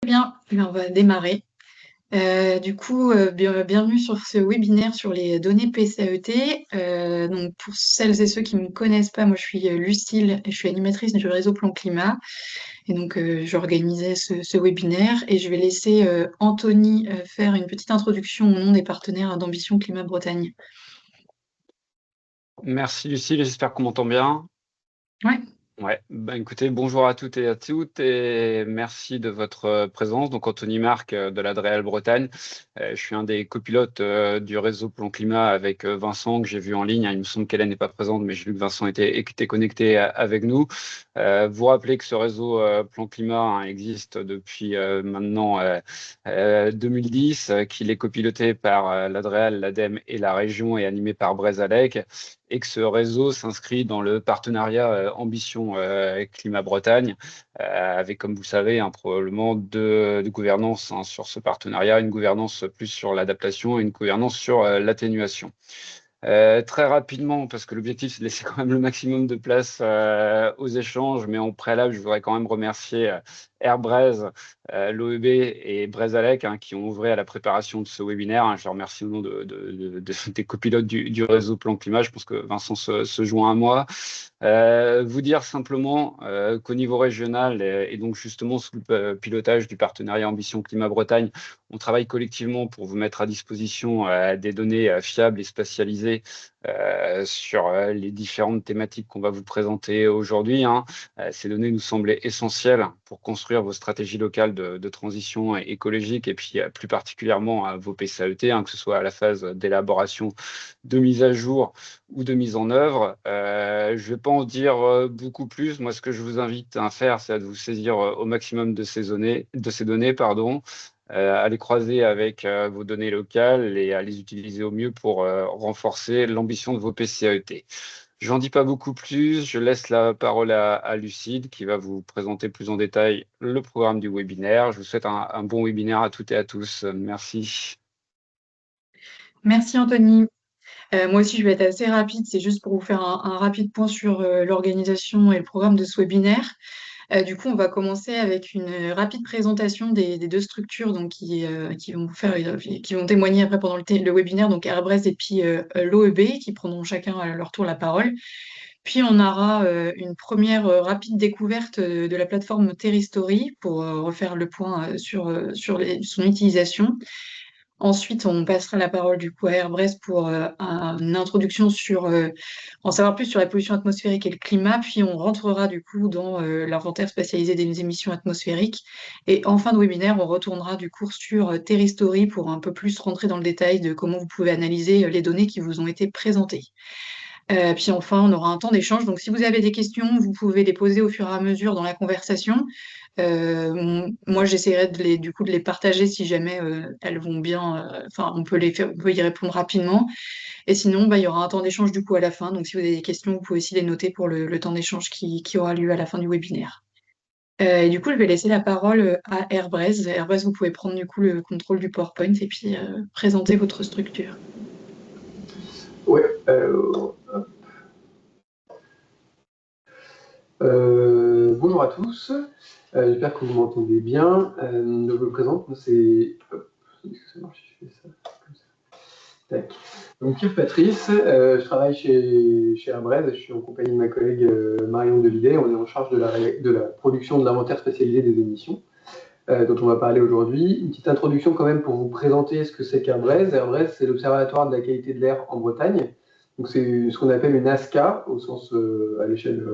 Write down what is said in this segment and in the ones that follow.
Bien, eh bien, on va démarrer. Bienvenue sur ce webinaire sur les données PCAET. Donc, pour celles et ceux qui ne me connaissent pas, moi je suis Lucille et je suis animatrice du réseau Plan Climat. Et donc, j'organisais ce webinaire et je vais laisser Anthony faire une petite introduction au nom des partenaires d'Ambition Climat Bretagne. Merci Lucille, j'espère qu'on m'entend bien. Ouais. Ouais, écoutez, bonjour à toutes et à toutes et merci de votre présence. Donc Anthony Marc de l'Adréal Bretagne. Je suis un des copilotes du réseau Plan Climat avec Vincent que j'ai vu en ligne. Il me semble qu'Hélène n'est pas présente, mais j'ai vu que Vincent était connecté avec nous. Vous rappelez que ce réseau Plan Climat existe depuis maintenant 2010, qu'il est copiloté par l'Adréal, l'ADEME et la région et animé par Brézalec, et que ce réseau s'inscrit dans le partenariat Ambition Climat Bretagne, avec, comme vous savez, probablement deux gouvernances sur ce partenariat, une gouvernance plus sur l'adaptation et une gouvernance sur l'atténuation. Très rapidement, parce que l'objectif c'est de laisser quand même le maximum de place aux échanges, mais en préalable, je voudrais quand même remercier Airbraze, l'OEB et Brézalec qui ont œuvré à la préparation de ce webinaire. Je les remercie au nom des copilotes du réseau Plan Climat. Je pense que Vincent se joint à moi. Vous dire simplement qu'au niveau régional, et donc justement sous le pilotage du partenariat Ambition Climat Bretagne, on travaille collectivement pour vous mettre à disposition des données fiables et spatialisées sur les différentes thématiques qu'on va vous présenter aujourd'hui. Ces données nous semblaient essentielles pour construire vos stratégies locales de transition écologique et puis plus particulièrement vos PCAET, que ce soit à la phase d'élaboration, de mise à jour ou de mise en œuvre. Je ne vais pas en dire beaucoup plus. Moi, ce que je vous invite à faire, c'est de vous saisir au maximum de ces données, à les croiser avec vos données locales et à les utiliser au mieux pour renforcer l'ambition de vos PCAET. Je n'en dis pas beaucoup plus, je laisse la parole à Lucide qui va vous présenter plus en détail le programme du webinaire. Je vous souhaite un bon webinaire à toutes et à tous. Merci. Merci Anthony. Moi aussi, je vais être assez rapide. C'est juste pour vous faire un rapide point sur l'organisation et le programme de ce webinaire. Du coup, on va commencer avec une rapide présentation des deux structures donc, qui vont qui vont témoigner après pendant le webinaire, donc Airbus et puis l'OEB, qui prendront chacun à leur tour la parole. Puis on aura une première rapide découverte de la plateforme Terristory pour refaire le point sur son utilisation. Ensuite, on passera la parole du coup à Airbus pour une introduction sur en savoir plus sur la pollution atmosphérique et le climat, puis on rentrera du coup dans l'inventaire spatialisé des émissions atmosphériques. Et en fin de webinaire, on retournera du coup sur Terristory pour un peu plus rentrer dans le détail de comment vous pouvez analyser les données qui vous ont été présentées. Puis enfin, on aura un temps d'échange. Donc si vous avez des questions, vous pouvez les poser au fur et à mesure dans la conversation. Moi, j'essaierai du coup de les partager si jamais elles vont bien. Enfin, on peut on peut y répondre rapidement. Et sinon, il y aura un temps d'échange du coup à la fin. Donc, si vous avez des questions, vous pouvez aussi les noter pour le temps d'échange qui aura lieu à la fin du webinaire. Et du coup, je vais laisser la parole à Airbus. Airbus, vous pouvez prendre du coup le contrôle du PowerPoint et puis présenter votre structure. Oui. Bonjour à tous. J'espère que vous m'entendez bien. Je me présente. Moi, c'est. Ça marche, je fais ça comme ça. Tac. Donc, Pierre Patrice, je travaille chez Airbus. Je suis en compagnie de ma collègue Marion Delidet. On est en charge de la production de l'inventaire spatialisé des émissions, dont on va parler aujourd'hui. Une petite introduction quand même pour vous présenter ce que c'est qu'Airbus. Airbus, c'est l'Observatoire de la qualité de l'air en Bretagne. Donc c'est ce qu'on appelle une ASCA au sens à l'échelle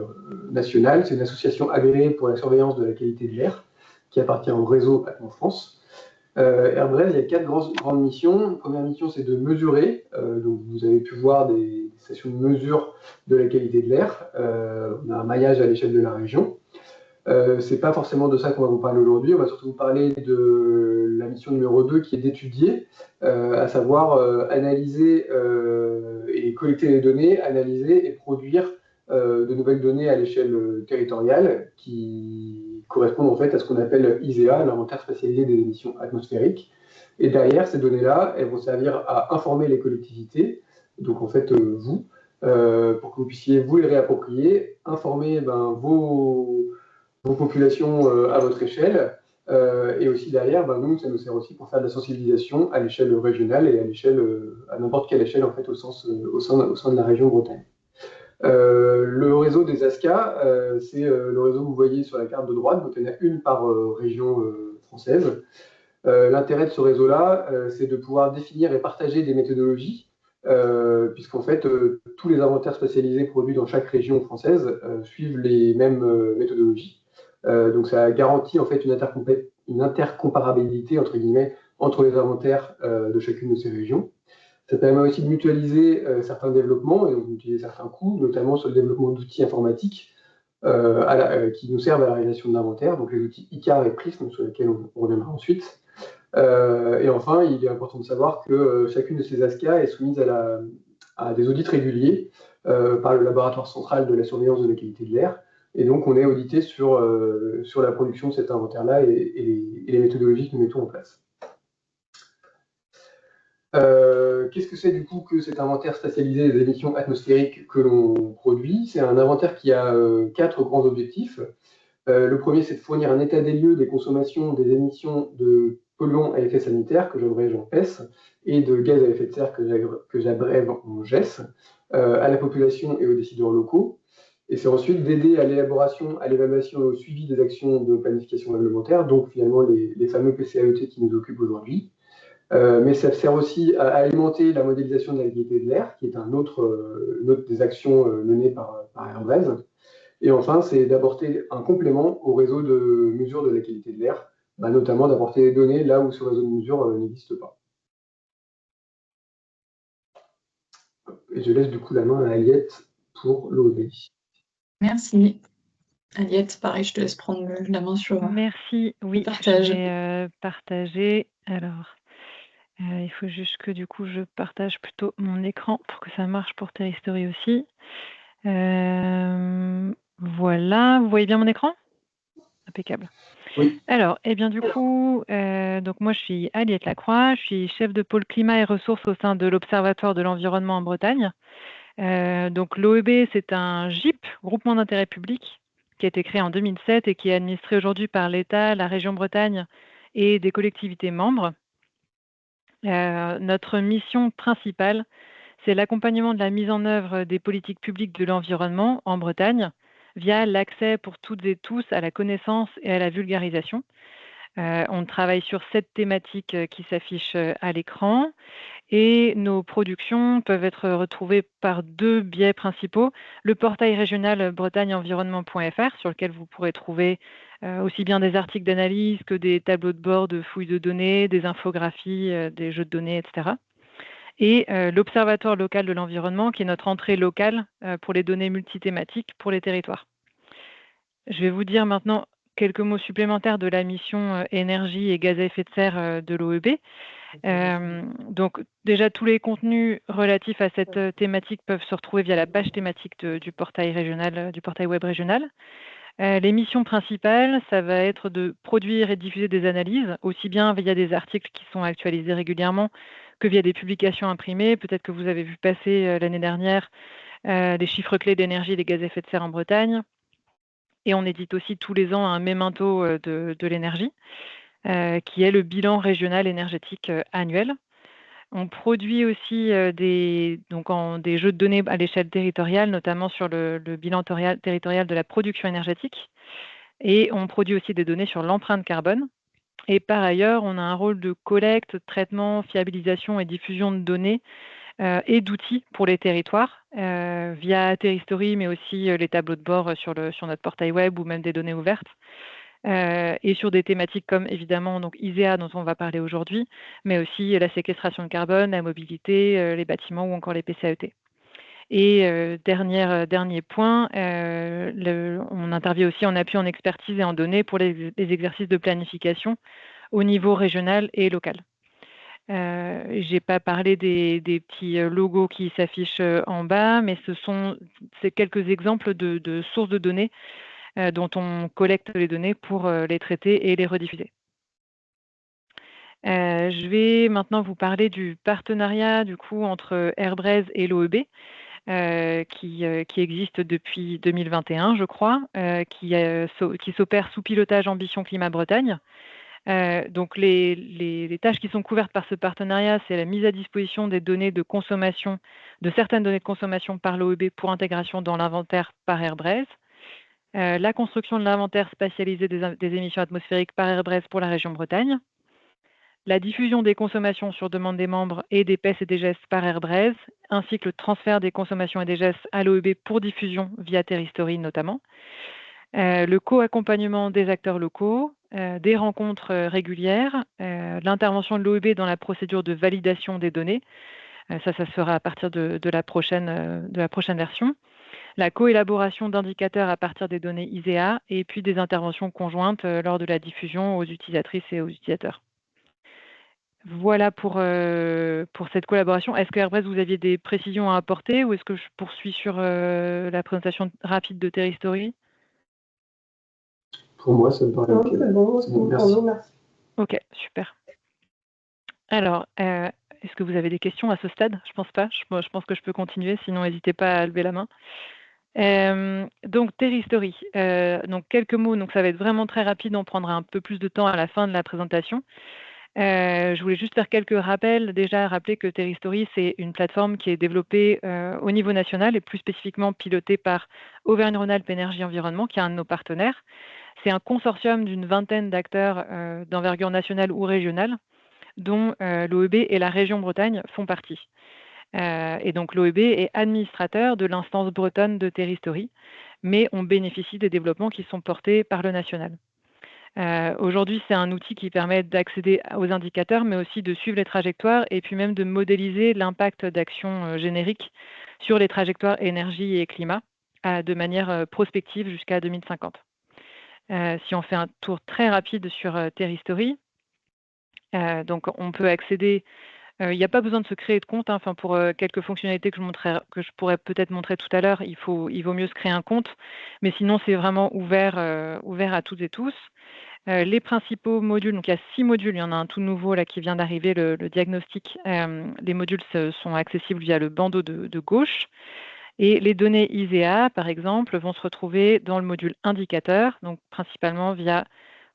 nationale. C'est une association agréée pour la surveillance de la qualité de l'air qui appartient au réseau en France. Airbus, il y a 4 grandes missions. La première mission, c'est de mesurer. Donc vous avez pu voir des stations de mesure de la qualité de l'air. On a un maillage à l'échelle de la région. C'est pas forcément de ça qu'on va vous parler aujourd'hui. On va surtout vous parler de la mission numéro 2 qui est d'étudier, à savoir analyser et collecter les données, analyser et produire de nouvelles données à l'échelle territoriale qui correspondent en fait à ce qu'on appelle ISEA, l'inventaire spatialisé des émissions atmosphériques. Et derrière, ces données-là, elles vont servir à informer les collectivités, donc en fait vous, pour que vous puissiez vous les réapproprier, informer vos populations à votre échelle, Et aussi derrière, nous, ça nous sert aussi pour faire de la sensibilisation à l'échelle régionale et à n'importe quelle échelle en fait au sein de la région Bretagne. Le réseau des ASCA, c'est le réseau que vous voyez sur la carte de droite, donc il y en a une par région française. L'intérêt de ce réseau-là, c'est de pouvoir définir et partager des méthodologies, puisqu'en fait, tous les inventaires spécialisés produits dans chaque région française suivent les mêmes méthodologies. Donc ça garantit en fait une intercomparabilité entre guillemets entre les inventaires de chacune de ces régions. Ça permet aussi de mutualiser certains développements et donc d'utiliser certains coûts, notamment sur le développement d'outils informatiques qui nous servent à la réalisation de l'inventaire, donc les outils ICAR et Prism, sur lesquels on reviendra ensuite. Et enfin, il est important de savoir que chacune de ces ASCA est soumise à des audits réguliers par le laboratoire central de la surveillance de la qualité de l'air. Et donc, on est audité sur la production de cet inventaire-là et les méthodologies que nous mettons en place. Qu'est-ce que c'est du coup que cet inventaire spatialisé des émissions atmosphériques que l'on produit? C'est un inventaire qui a 4 grands objectifs. Le premier, c'est de fournir un état des lieux des consommations des émissions de polluants à effet sanitaire, que j'abrège en PES, et de gaz à effet de serre, que j'abrève en GES, à la population et aux décideurs locaux. Et c'est ensuite d'aider à l'élaboration, à l'évaluation et au suivi des actions de planification réglementaire, donc finalement les fameux PCAET qui nous occupent aujourd'hui. Mais ça sert aussi à alimenter la modélisation de la qualité de l'air, qui est une autre des actions menées par Airbase. Et enfin, c'est d'apporter un complément au réseau de mesure de la qualité de l'air, notamment d'apporter des données là où ce réseau de mesure n'existe pas. Et je laisse du coup la main à Aliette pour l'OEB. Merci. Aliette, pareil, je te laisse prendre la main sur Merci, oui, le partage. Je vais partager. Alors, il faut juste que du coup, je partage plutôt mon écran pour que ça marche pour Terristory aussi. Voilà, vous voyez bien mon écran? Impeccable. Oui. Alors, eh bien du coup, donc moi je suis Aliette Lacroix, je suis chef de pôle climat et ressources au sein de l'Observatoire de l'environnement en Bretagne. Donc l'OEB, c'est un GIP, groupement d'intérêt public, qui a été créé en 2007 et qui est administré aujourd'hui par l'État, la région Bretagne et des collectivités membres. Notre mission principale, c'est l'accompagnement de la mise en œuvre des politiques publiques de l'environnement en Bretagne via l'accès pour toutes et tous à la connaissance et à la vulgarisation. On travaille sur 7 thématiques qui s'affichent à l'écran et nos productions peuvent être retrouvées par 2 biais principaux. Le portail régional bretagneenvironnement.fr sur lequel vous pourrez trouver aussi bien des articles d'analyse que des tableaux de bord de fouilles de données, des infographies, des jeux de données, etc. Et l'Observatoire local de l'environnement qui est notre entrée locale pour les données multithématiques pour les territoires. Je vais vous dire maintenant quelques mots supplémentaires de la mission énergie et gaz à effet de serre de l'OEB. Donc déjà, tous les contenus relatifs à cette thématique peuvent se retrouver via la page thématique du portail régional, du portail web régional. Les missions principales, ça va être de produire et diffuser des analyses, aussi bien via des articles qui sont actualisés régulièrement que via des publications imprimées. Peut-être que vous avez vu passer l'année dernière les chiffres clés d'énergie et des gaz à effet de serre en Bretagne. Et on édite aussi tous les ans un mémento de l'énergie, qui est le bilan régional énergétique annuel. On produit aussi des jeux de données à l'échelle territoriale, notamment sur le bilan territorial de la production énergétique. Et on produit aussi des données sur l'empreinte carbone. Et par ailleurs, on a un rôle de collecte, traitement, fiabilisation et diffusion de données et d'outils pour les territoires via Terristory, mais aussi les tableaux de bord sur notre portail web ou même des données ouvertes. Et sur des thématiques comme évidemment donc ISEA dont on va parler aujourd'hui, mais aussi la séquestration de carbone, la mobilité, les bâtiments ou encore les PCAET. Et dernier point, on intervient aussi en appui en expertise et en données pour les exercices de planification au niveau régional et local. Je n'ai pas parlé des petits logos qui s'affichent en bas, mais c'est quelques exemples de sources de données dont on collecte les données pour les traiter et les rediffuser. Je vais maintenant vous parler du partenariat du coup entre Airbase et l'OEB qui existe depuis 2021, je crois, qui s'opère sous pilotage Ambition Climat Bretagne. Donc les tâches qui sont couvertes par ce partenariat, c'est la mise à disposition des données de consommation, de certaines données de consommation par l'OEB pour intégration dans l'inventaire par Airbraz, la construction de l'inventaire spatialisé des émissions atmosphériques par Airbraz pour la région Bretagne, la diffusion des consommations sur demande des membres et des PES et des gestes par Airbraz, ainsi que le transfert des consommations et des gestes à l'OEB pour diffusion via Terristory notamment, le co-accompagnement des acteurs locaux, des rencontres régulières, l'intervention de l'OEB dans la procédure de validation des données, ça se fera à partir de la prochaine version, la coélaboration d'indicateurs à partir des données ISEA et puis des interventions conjointes lors de la diffusion aux utilisatrices et aux utilisateurs. Voilà pour cette collaboration. Est-ce que Airbraz, vous aviez des précisions à apporter ou est-ce que je poursuis sur la présentation rapide de Terristory? Pour moi, ça me paraît ok. C'est bon, merci. Merci. Ok, super. Alors, est-ce que vous avez des questions à ce stade? Je pense pas. Je pense que je peux continuer, sinon n'hésitez pas à lever la main. Donc Terristory, donc quelques mots, donc ça va être vraiment très rapide, on prendra un peu plus de temps à la fin de la présentation. Je voulais juste faire quelques rappels. Déjà, rappeler que Terristory, c'est une plateforme qui est développée au niveau national et plus spécifiquement pilotée par Auvergne-Rhône-Alpes Énergie Environnement, qui est un de nos partenaires. C'est un consortium d'une vingtaine d'acteurs d'envergure nationale ou régionale, dont l'OEB et la région Bretagne font partie. Et donc l'OEB est administrateur de l'instance bretonne de Terristory, mais on bénéficie des développements qui sont portés par le national. Aujourd'hui, c'est un outil qui permet d'accéder aux indicateurs, mais aussi de suivre les trajectoires et puis même de modéliser l'impact d'actions génériques sur les trajectoires énergie et climat de manière prospective jusqu'à 2050. Si on fait un tour très rapide sur Terristory, donc on peut accéder. Il n'y a pas besoin de se créer de compte. Enfin, pour quelques fonctionnalités que je pourrais peut-être montrer tout à l'heure, il vaut mieux se créer un compte. Mais sinon, c'est vraiment ouvert à toutes et tous. Les principaux modules, donc il y a 6 modules, il y en a un tout nouveau là qui vient d'arriver, le diagnostic. Les modules sont accessibles via le bandeau de gauche. Et les données ISEA, par exemple, vont se retrouver dans le module indicateur, donc principalement via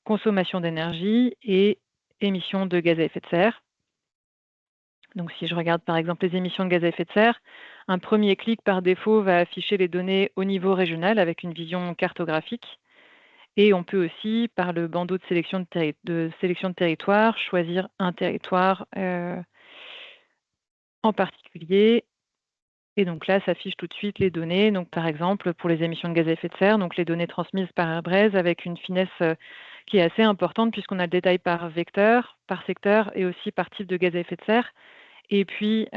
consommation d'énergie et émissions de gaz à effet de serre. Donc si je regarde par exemple les émissions de gaz à effet de serre, un premier clic par défaut va afficher les données au niveau régional avec une vision cartographique. Et on peut aussi, par le bandeau de sélection de territoire, choisir un territoire en particulier. Et donc là, s'affiche tout de suite les données. Donc par exemple, pour les émissions de gaz à effet de serre, donc les données transmises par Airbraz avec une finesse qui est assez importante puisqu'on a le détail par vecteur, par secteur et aussi par type de gaz à effet de serre. Et puis,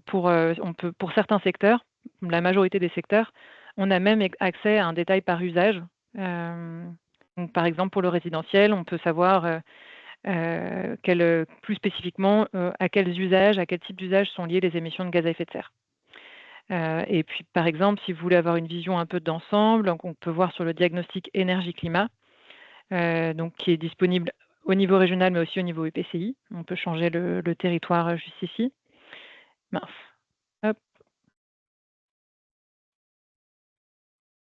pour certains secteurs, la majorité des secteurs, on a même accès à un détail par usage. Donc, par exemple, pour le résidentiel, on peut savoir plus spécifiquement à quels usages, à quel type d'usage sont liées les émissions de gaz à effet de serre. Et puis, par exemple, si vous voulez avoir une vision un peu d'ensemble, on peut voir sur le diagnostic énergie-climat, donc qui est disponible au niveau régional, mais aussi au niveau EPCI. On peut changer le territoire juste ici. Mince. Hop.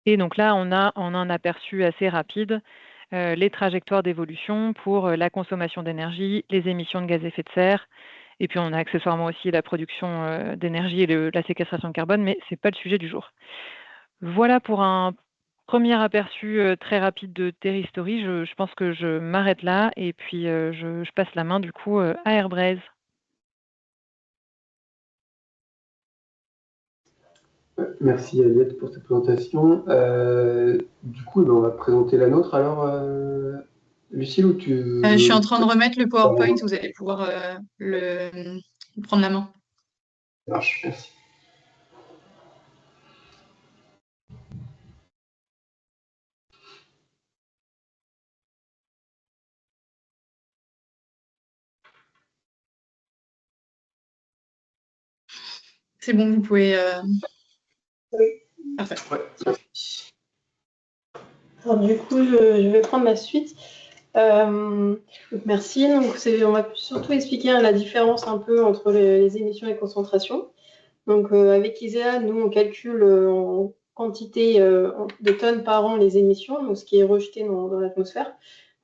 Et donc là, on a un aperçu assez rapide, les trajectoires d'évolution pour la consommation d'énergie, les émissions de gaz à effet de serre, et puis on a accessoirement aussi la production d'énergie et la séquestration de carbone, mais ce n'est pas le sujet du jour. Voilà pour un premier aperçu très rapide de Terristory. Je pense que je m'arrête là et puis je passe la main du coup à Airbraz. Merci Aliette pour cette présentation. Du coup, on va présenter la nôtre. Alors, Lucille, ou tu... Je suis en train de remettre le PowerPoint, vous allez pouvoir prendre la main. Ça marche, merci. C'est bon, vous pouvez... Oui. Parfait. Ouais. Alors, du coup, je vais prendre la suite. Merci. Donc, on va surtout expliquer la différence un peu entre les émissions et concentrations. Donc, avec ISEA, nous, on calcule en quantité de tonnes par an les émissions, donc ce qui est rejeté dans l'atmosphère,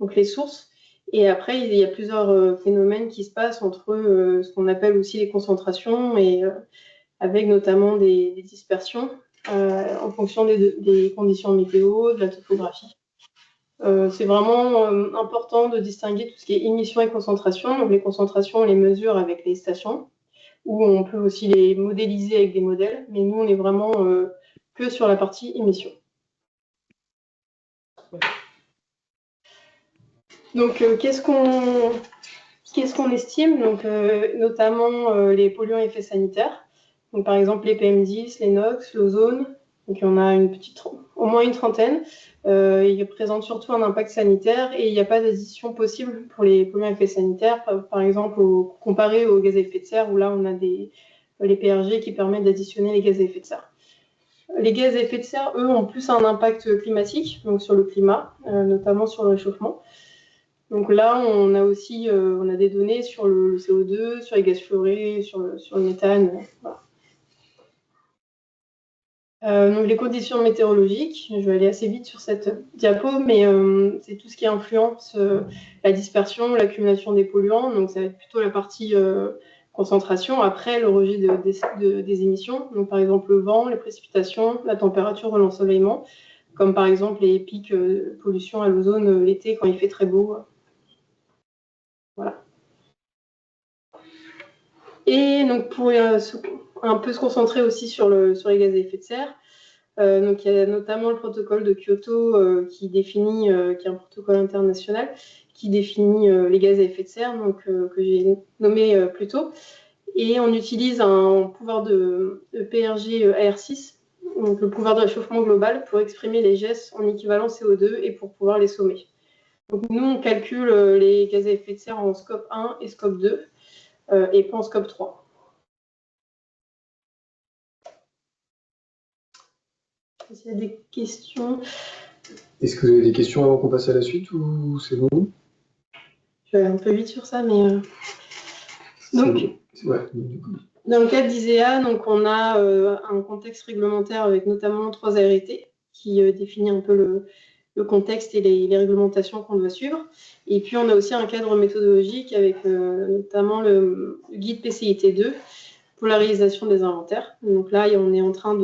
donc les sources. Et après, il y a plusieurs phénomènes qui se passent entre ce qu'on appelle aussi les concentrations et avec notamment des dispersions en fonction des conditions météo, de la topographie. C'est vraiment important de distinguer tout ce qui est émission et concentration. Donc les concentrations, on les mesure avec les stations, ou on peut aussi les modéliser avec des modèles, mais nous, on est vraiment que sur la partie émission. Donc, qu'est-ce qu'on estime? Donc, notamment les polluants à effet sanitaire. Donc, par exemple, les PM10, les NOx, l'ozone. Donc, on a au moins une trentaine. Ils représentent surtout un impact sanitaire et il n'y a pas d'addition possible pour les polluants à effet sanitaire, par exemple, comparé aux gaz à effet de serre, où là, on a les PRG qui permettent d'additionner les gaz à effet de serre. Les gaz à effet de serre, eux, ont plus un impact climatique, donc sur le climat, notamment sur le réchauffement. Donc là, on a aussi on a des données sur le CO2, sur les gaz fluorés, sur le méthane. Voilà. Donc les conditions météorologiques, je vais aller assez vite sur cette diapo, mais c'est tout ce qui influence la dispersion, l'accumulation des polluants. Donc ça va être plutôt la partie concentration. Après, le rejet des émissions, donc par exemple le vent, les précipitations, la température, l'ensoleillement, comme par exemple les pics de pollution à l'ozone l'été quand il fait très beau. Voilà. Et donc pour un peu se concentrer aussi sur les gaz à effet de serre, donc il y a notamment le protocole de Kyoto qui est un protocole international qui définit les gaz à effet de serre, donc que j'ai nommé plus tôt. Et on utilise un pouvoir de PRG AR6, donc le pouvoir de réchauffement global, pour exprimer les gestes en équivalent CO2 et pour pouvoir les sommer. Donc nous, on calcule les gaz à effet de serre en scope 1 et scope 2 et pas en scope 3. S'il y a des questions. Est-ce que vous avez des questions avant qu'on passe à la suite ou c'est bon? Je vais un peu vite sur ça, mais donc, ouais. Dans le cadre d'ISEA, donc on a un contexte réglementaire avec notamment 3 arrêtés qui définit un peu le contexte et les réglementations qu'on doit suivre. Et puis on a aussi un cadre méthodologique avec notamment le guide PCIT 2 pour la réalisation des inventaires. Donc là, on est en train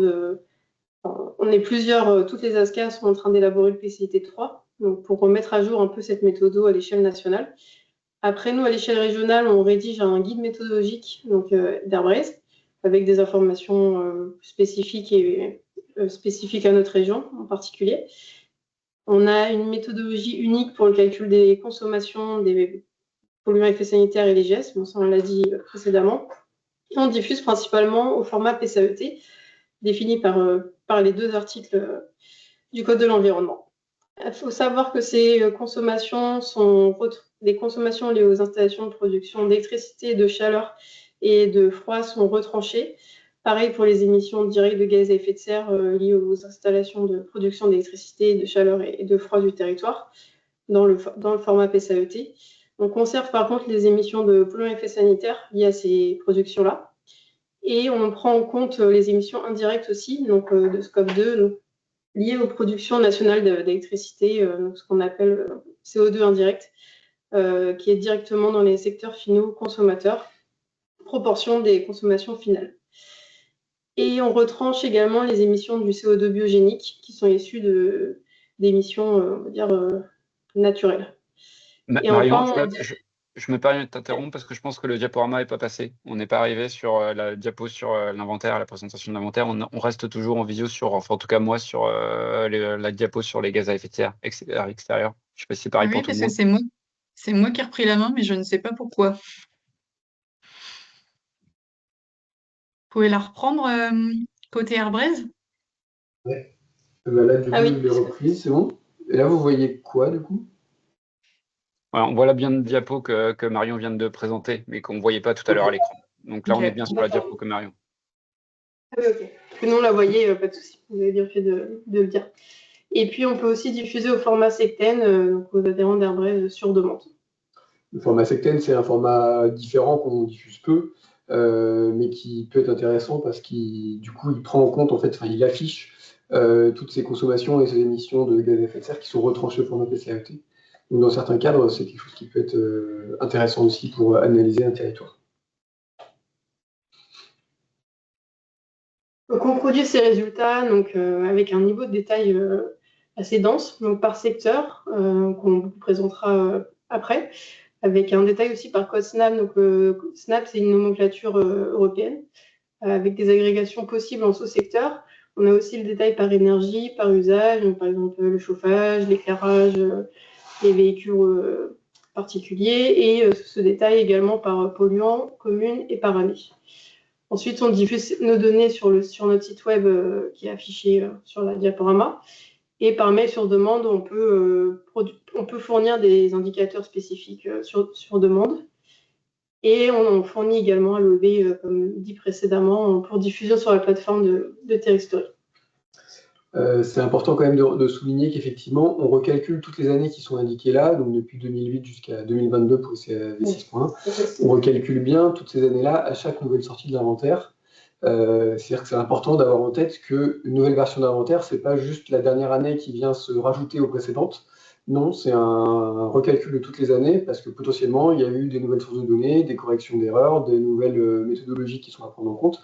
toutes les ASCA sont en train d'élaborer le PCIT 3 donc pour remettre à jour un peu cette méthode à l'échelle nationale. Après, nous, à l'échelle régionale, on rédige un guide méthodologique d'Airbreeze avec des informations spécifiques à notre région en particulier. On a une méthodologie unique pour le calcul des consommations des polluants à effet sanitaire et les gestes, bon, ça on l'a dit précédemment. Et on diffuse principalement au format PCAET, défini par les 2 articles du Code de l'environnement. Il faut savoir que ces consommations sont les consommations liées aux installations de production d'électricité, de chaleur et de froid sont retranchées. Pareil pour les émissions directes de gaz à effet de serre liées aux installations de production d'électricité, de chaleur et de froid du territoire dans le format PCAET. On conserve par contre les émissions de polluants à effet sanitaire liées à ces productions-là. Et on prend en compte les émissions indirectes aussi, donc de scope 2, liées aux productions nationales d'électricité, ce qu'on appelle CO2 indirect, qui est directement dans les secteurs finaux consommateurs, proportion des consommations finales. Et on retranche également les émissions du CO2 biogénique, qui sont issues d'émissions, on va dire, naturelles. Et Marion, enfin, je me permets de t'interrompre parce que je pense que le diaporama n'est pas passé. On n'est pas arrivé sur la diapo sur l'inventaire, la présentation de l'inventaire. On reste toujours en visio enfin en tout cas moi, sur la diapo sur les gaz à effet de serre extérieurs. Je sais pas si c'est pareil pour Oui, tout le parce que monde. c'est moi qui ai repris la main, mais je ne sais pas pourquoi. Vous pouvez la reprendre côté Airbreeze? Ouais. Là, du coup, oui. il est repris, c'est bon. Et là, vous voyez quoi, du coup? Ouais, on voit la bien de diapo que Marion vient de présenter, mais qu'on ne voyait pas tout à l'heure à l'écran. Donc là, on est bien sur la diapo que Marion. Ah oui, ok. Sinon, on la voyait, pas de souci. Vous avez bien fait de le dire. Et puis, on peut aussi diffuser au format SECTEN, donc aux adhérents d'Airbreeze sur demande. Le format SECTEN, c'est un format différent qu'on diffuse peu, mais qui peut être intéressant parce du coup, il prend en compte, en fait, il affiche toutes ces consommations et ces émissions de gaz à effet de serre qui sont retranchées au format PCAET. Donc, dans certains cadres, c'est quelque chose qui peut être intéressant aussi pour analyser un territoire. Donc, on produit ces résultats donc, avec un niveau de détail assez dense, donc par secteur, qu'on vous présentera après, avec un détail aussi par code SNAP. Donc, SNAP, c'est une nomenclature européenne, avec des agrégations possibles en sous-secteurs. On a aussi le détail par énergie, par usage, donc, par exemple le chauffage, l'éclairage, les véhicules particuliers, et ce détail également par polluants, communes et par année. Ensuite, on diffuse nos données sur notre site web qui est affiché sur la diaporama. Et par mail sur demande, on peut fournir des indicateurs spécifiques sur demande. Et on fournit également à l'OEB, comme dit précédemment, pour diffusion sur la plateforme de Terristory. C'est important quand même de souligner qu'effectivement, on recalcule toutes les années qui sont indiquées là, donc depuis 2008 jusqu'à 2022 pour ICAV 6.1. On recalcule bien toutes ces années-là à chaque nouvelle sortie de l'inventaire. C'est-à-dire que c'est important d'avoir en tête qu'une nouvelle version d'inventaire, c'est pas juste la dernière année qui vient se rajouter aux précédentes. Non, c'est un recalcul de toutes les années parce que potentiellement, il y a eu des nouvelles sources de données, des corrections d'erreurs, des nouvelles méthodologies qui sont à prendre en compte.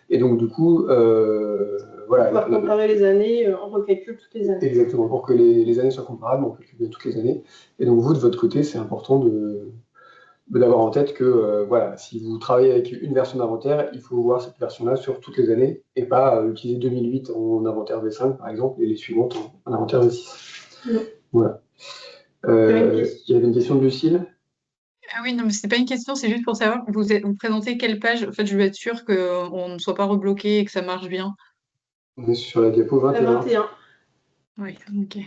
Et donc, du coup, voilà. On va comparer les années, on recalcule toutes les années. Exactement, pour que les années soient comparables, on calcule bien toutes les années. Et donc, vous, de votre côté, c'est important d'avoir en tête que voilà, si vous travaillez avec une version d'inventaire, il faut voir cette version-là sur toutes les années et pas utiliser 2008 en inventaire V5, par exemple, et les suivantes en inventaire V6. Oui. Voilà. Il y avait une question de Lucille. Ah oui, non, mais c'est pas une question, c'est juste pour savoir, vous présentez quelle page? En fait, je veux être sûre qu'on ne soit pas rebloqué et que ça marche bien. On est sur la diapo 21. 21. Oui, ok.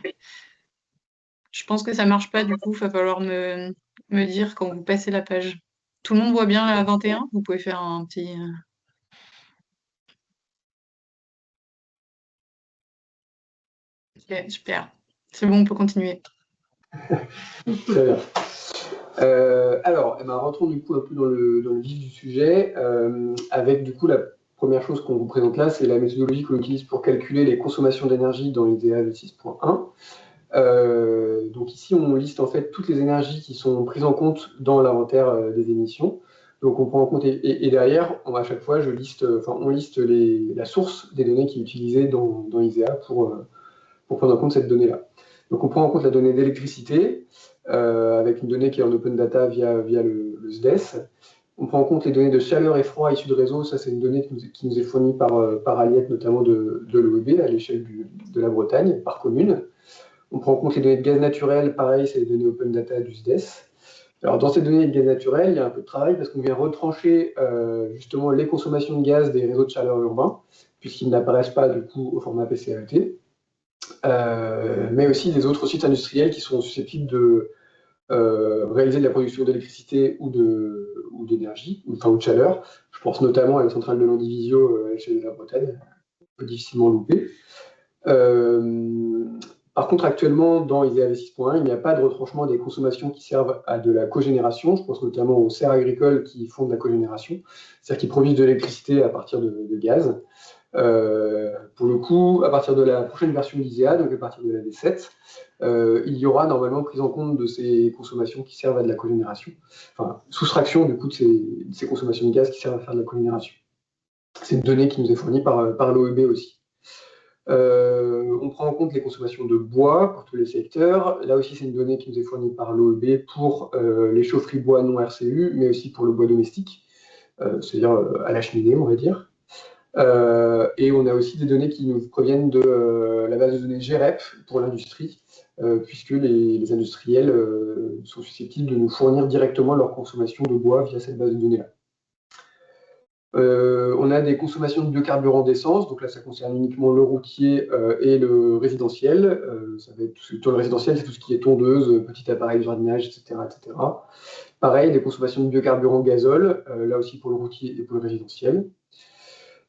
Je pense que ça marche pas, du coup, il va falloir me dire quand vous passez la page. Tout le monde voit bien la 21? Vous pouvez faire un petit... Ok, super. C'est bon, on peut continuer. Très bien. Alors, rentrons du coup un peu dans le vif du sujet, avec du coup la première chose qu'on vous présente là, c'est la méthodologie qu'on utilise pour calculer les consommations d'énergie dans l'IDEA 6.1. Donc ici, on liste en fait toutes les énergies qui sont prises en compte dans l'inventaire des émissions. Donc on prend en compte, et derrière, à chaque fois, on liste la source des données qui est utilisée dans ISEA pour prendre en compte cette donnée-là. Donc on prend en compte la donnée d'électricité, avec une donnée qui est en open data via le SDES. On prend en compte les données de chaleur et froid issues de réseau. Ça, c'est une donnée qui nous est fournie par Aliette, notamment de l'OEB, à l'échelle de la Bretagne, par commune. On prend en compte les données de gaz naturel. Pareil, c'est les données open data du SDES. Alors, dans ces données de gaz naturel, il y a un peu de travail parce qu'on vient retrancher justement les consommations de gaz des réseaux de chaleur urbains, puisqu'ils n'apparaissent pas du coup au format PCAET. Mais aussi des autres sites industriels qui sont susceptibles de réaliser de la production d'électricité ou d'énergie, ou de chaleur. Je pense notamment à la centrale de Landivisio à l'échelle de la Bretagne, on peut difficilement louper. Par contre, actuellement, dans ISEA 6.1, il n'y a pas de retranchement des consommations qui servent à de la cogénération. Je pense notamment aux serres agricoles qui font de la cogénération, c'est-à-dire qui produisent de l'électricité à partir de gaz. Pour le coup, à partir de la prochaine version d'ISEA, donc à partir de la V7, il y aura normalement prise en compte de ces consommations qui servent à de la cogénération, enfin, soustraction du coup de ces consommations de gaz qui servent à faire de la cogénération. C'est une donnée qui nous est fournie par l'OEB aussi. On prend en compte les consommations de bois pour tous les secteurs. Là aussi, c'est une donnée qui nous est fournie par l'OEB pour les chaufferies bois non RCU, mais aussi pour le bois domestique, c'est-à-dire à la cheminée, on va dire. Et on a aussi des données qui nous proviennent de la base de données GREP pour l'industrie, puisque les industriels sont susceptibles de nous fournir directement leur consommation de bois via cette base de données-là. On a des consommations de biocarburants d'essence, donc là ça concerne uniquement le routier et le résidentiel. Ça va être le résidentiel, c'est tout ce qui est tondeuse, petit appareil de jardinage, etc., etc. Pareil, des consommations de biocarburants gazole, là aussi pour le routier et pour le résidentiel.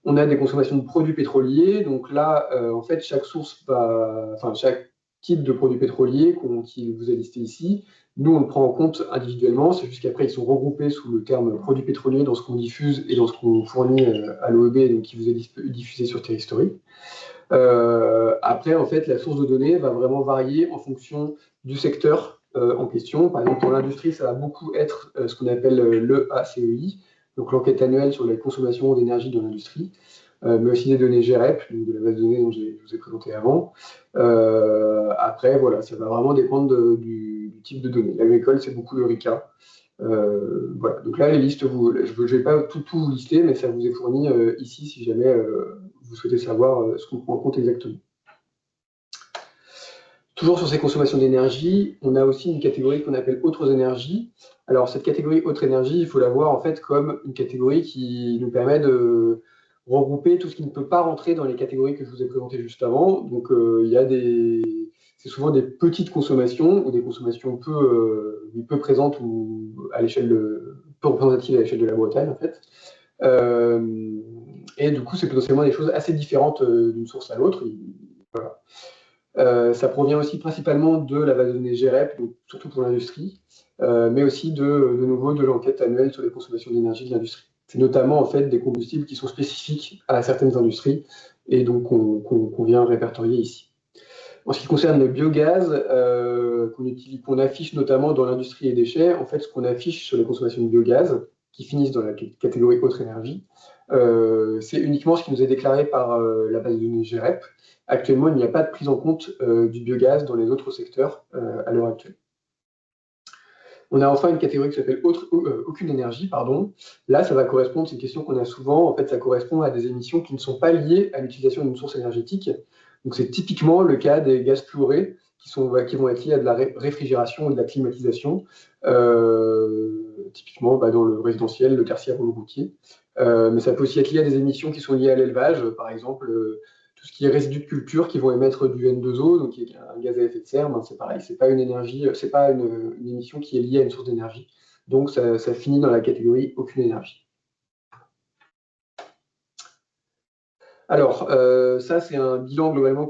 On a des consommations de produits pétroliers, donc là en fait chaque type de produit pétrolier qui vous a listé ici, nous, on le prend en compte individuellement, c'est juste qu'après, ils sont regroupés sous le terme produit pétrolier dans ce qu'on diffuse et dans ce qu'on fournit à l'OEB, donc qui vous est diffusé sur Terristory. Après, en fait, la source de données va vraiment varier en fonction du secteur en question. Par exemple, pour l'industrie, ça va beaucoup être ce qu'on appelle l'EACEI, donc l'enquête annuelle sur les consommations d'énergie dans l'industrie, mais aussi des données GREP, donc de la base de données dont je vous ai présenté avant. Après, voilà, ça va vraiment dépendre du type de données. L'agricole, c'est beaucoup le RICA. Voilà, donc là, les listes, je ne vais pas tout vous lister, mais ça vous est fourni ici si jamais vous souhaitez savoir ce qu'on prend en compte exactement. Toujours sur ces consommations d'énergie, on a aussi une catégorie qu'on appelle autres énergies. Alors, cette catégorie autres énergies, il faut la voir en fait comme une catégorie qui nous permet de regrouper tout ce qui ne peut pas rentrer dans les catégories que je vous ai présentées juste avant. Donc, c'est souvent des petites consommations ou des consommations peu présentes ou à l'échelle peu représentatives à l'échelle de la Bretagne en fait. Et du coup, c'est potentiellement des choses assez différentes d'une source à l'autre. Voilà. Ça provient aussi principalement de la base de données GREP, donc surtout pour l'industrie, mais aussi de nouveau de l'enquête annuelle sur les consommations d'énergie de l'industrie. C'est notamment en fait des combustibles qui sont spécifiques à certaines industries et donc qu'on vient répertorier ici. En ce qui concerne le biogaz, qu'on affiche notamment dans l'industrie et déchets, en fait, ce qu'on affiche sur les consommations de biogaz, qui finissent dans la catégorie autre énergie, c'est uniquement ce qui nous est déclaré par la base de données GREP. Actuellement, il n'y a pas de prise en compte du biogaz dans les autres secteurs à l'heure actuelle. On a enfin une catégorie qui s'appelle aucune énergie, pardon. Là, ça va correspondre, c'est une question qu'on a souvent, en fait, ça correspond à des émissions qui ne sont pas liées à l'utilisation d'une source énergétique. Donc, c'est typiquement le cas des gaz fluorés qui vont être liés à de la réfrigération ou de la climatisation, typiquement dans le résidentiel, le tertiaire ou le routier. Mais ça peut aussi être lié à des émissions qui sont liées à l'élevage, par exemple, tout ce qui est résidus de culture qui vont émettre du N2O, donc qui est un gaz à effet de serre, ben c'est pareil, c'est pas une énergie, c'est pas une émission qui est liée à une source d'énergie. Donc ça finit dans la catégorie aucune énergie. Alors, ça c'est un bilan globalement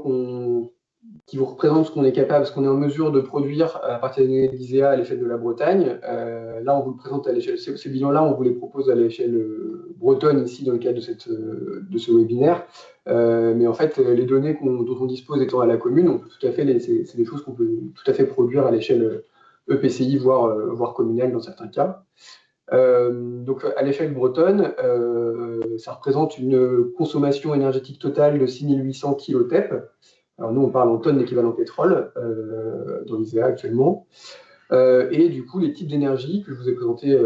qui vous représente ce qu'on est capable, ce qu'on est en mesure de produire à partir des données de l'ISEA à l'échelle de la Bretagne. Là, on vous le présente à l'échelle, ces bilans-là, on vous les propose à l'échelle bretonne ici dans le cadre de ce webinaire. Mais en fait, les données dont on dispose étant à la commune, on peut tout à fait, c'est des choses qu'on peut tout à fait produire à l'échelle EPCI, voire communale dans certains cas. Donc à l'échelle bretonne, ça représente une consommation énergétique totale de 6800 kTEP. Alors nous, on parle en tonnes d'équivalent pétrole dans l'ISEA actuellement. Et du coup, les types d'énergie que je vous ai présentés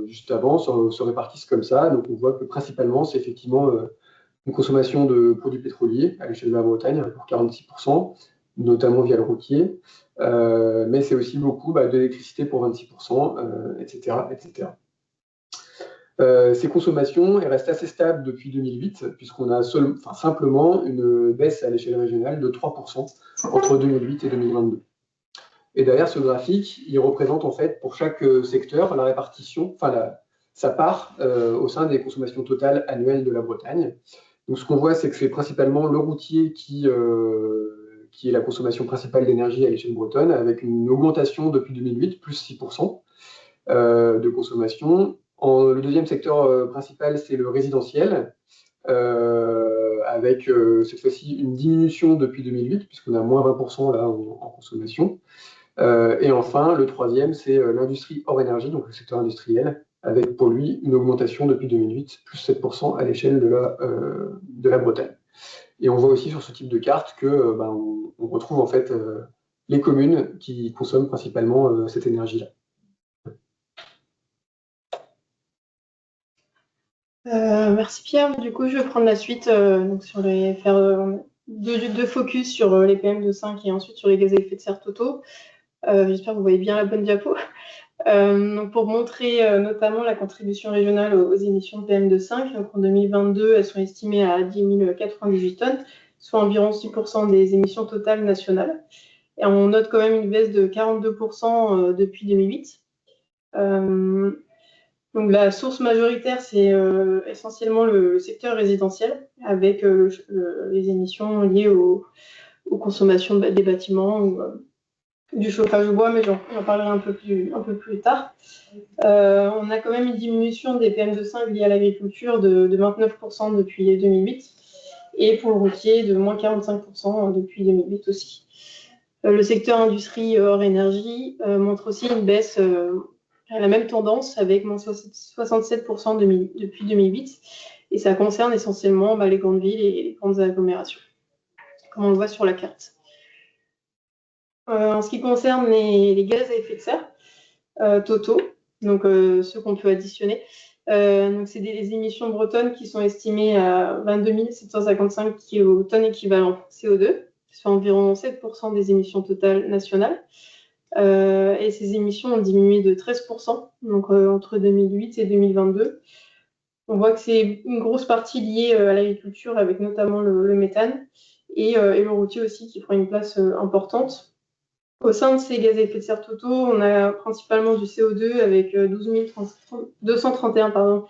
juste avant se répartissent comme ça. Donc on voit que principalement, c'est effectivement une consommation de produits pétroliers à l'échelle de la Bretagne pour 46%, notamment via le routier. Mais c'est aussi beaucoup d'électricité pour 26%, etc., etc. Ces consommations elles restent assez stables depuis 2008, puisqu'on a simplement une baisse à l'échelle régionale de 3% entre 2008 et 2022. Et derrière ce graphique, il représente en fait pour chaque secteur la répartition, sa part au sein des consommations totales annuelles de la Bretagne. Donc ce qu'on voit, c'est que c'est principalement le routier qui est la consommation principale d'énergie à l'échelle bretonne, avec une augmentation depuis 2008, plus 6% de consommation. Le deuxième secteur principal, c'est le résidentiel, avec cette fois-ci une diminution depuis 2008, puisqu'on a moins 20% là en consommation. Et enfin, le troisième, c'est l'industrie hors énergie, donc le secteur industriel, avec pour lui une augmentation depuis 2008, plus 7% à l'échelle de la Bretagne. Et on voit aussi sur ce type de carte que on retrouve en fait les communes qui consomment principalement cette énergie-là. Merci Pierre. Du coup, je vais prendre la suite donc faire deux focus sur les PM2.5 et ensuite sur les gaz à effet de serre totaux. J'espère que vous voyez bien la bonne diapo. Donc pour montrer notamment la contribution régionale aux émissions de PM2.5. Donc en 2022, elles sont estimées à 10 098 tonnes, soit environ 6% des émissions totales nationales. Et on note quand même une baisse de 42% depuis 2008. Donc la source majoritaire, c'est essentiellement le secteur résidentiel, avec les émissions liées aux consommations des bâtiments ou du chauffage au bois, mais j'en parlerai un peu plus tard. On a quand même une diminution des PM2.5 liées à l'agriculture de 29% depuis 2008, et pour le routier de moins 45% depuis 2008 aussi. Le secteur industrie hors énergie montre aussi une baisse à la même tendance, avec moins 67% depuis 2008. Et ça concerne essentiellement les grandes villes et les grandes agglomérations, comme on le voit sur la carte. En ce qui concerne les gaz à effet de serre totaux, donc ceux qu'on peut additionner, donc c'est des émissions bretonnes qui sont estimées à 22 755 kilotonnes équivalent CO2, soit environ 7% des émissions totales nationales. Et ces émissions ont diminué de 13%, donc entre 2008 et 2022. On voit que c'est une grosse partie liée à l'agriculture, avec notamment le méthane, et le routier aussi, qui prend une place importante. Au sein de ces gaz à effet de serre totaux, on a principalement du CO2 avec 12 231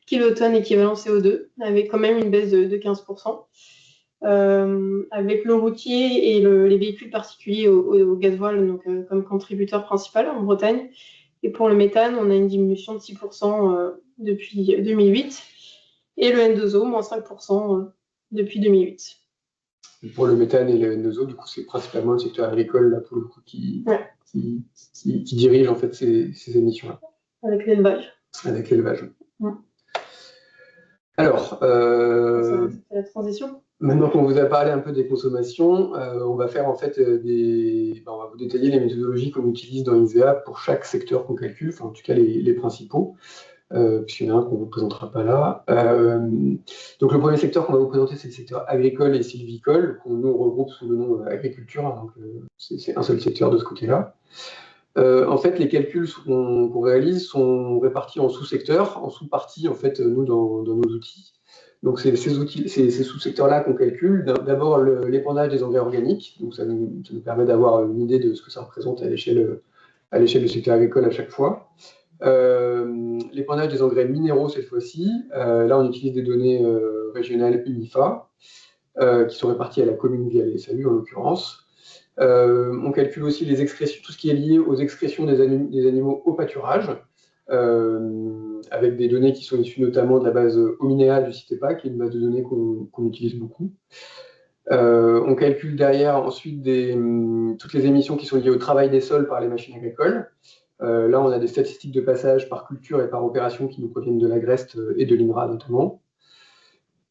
kilotonnes équivalent CO2, avec quand même une baisse de 15%. Avec le routier et les véhicules particuliers au gasoil, donc, comme contributeur principal en Bretagne. Et pour le méthane, on a une diminution de 6% depuis 2008. Et le N2O, moins 5% depuis 2008. Pour le méthane et le N2O, du coup, c'est principalement le secteur agricole, là, pour le coup, qui dirige en fait ces émissions-là. Avec l'élevage. Avec l'élevage. Ouais. Alors, c'est la transition. Maintenant qu'on vous a parlé un peu des consommations, on va faire en fait on va vous détailler les méthodologies qu'on utilise dans ISEA pour chaque secteur qu'on calcule, enfin en tout cas les principaux. Puisqu'il y en a un qu'on ne vous présentera pas là. Donc le premier secteur qu'on va vous présenter, c'est le secteur agricole et sylvicole, qu'on nous regroupe sous le nom agriculture, hein, donc c'est un seul secteur de ce côté-là. En fait, les calculs qu'on réalise sont répartis en sous-secteurs, en sous-parties, en fait, nous, dans nos outils. Donc c'est ces sous-secteurs-là qu'on calcule. D'abord l'épandage des engrais organiques, donc ça nous permet d'avoir une idée de ce que ça représente à l'échelle du secteur agricole à chaque fois. L'épandage des engrais minéraux cette fois-ci. Là, on utilise des données régionales UNIFA qui sont réparties à la commune via les SAU en l'occurrence. On calcule aussi les excrétions, tout ce qui est lié aux excrétions des animaux au pâturage, avec des données qui sont issues notamment de la base Ominea du CITEPA, qui est une base de données qu'on utilise beaucoup. On calcule derrière ensuite toutes les émissions qui sont liées au travail des sols par les machines agricoles. Là, on a des statistiques de passage par culture et par opération qui nous proviennent de l'Agreste et de l'INRA notamment.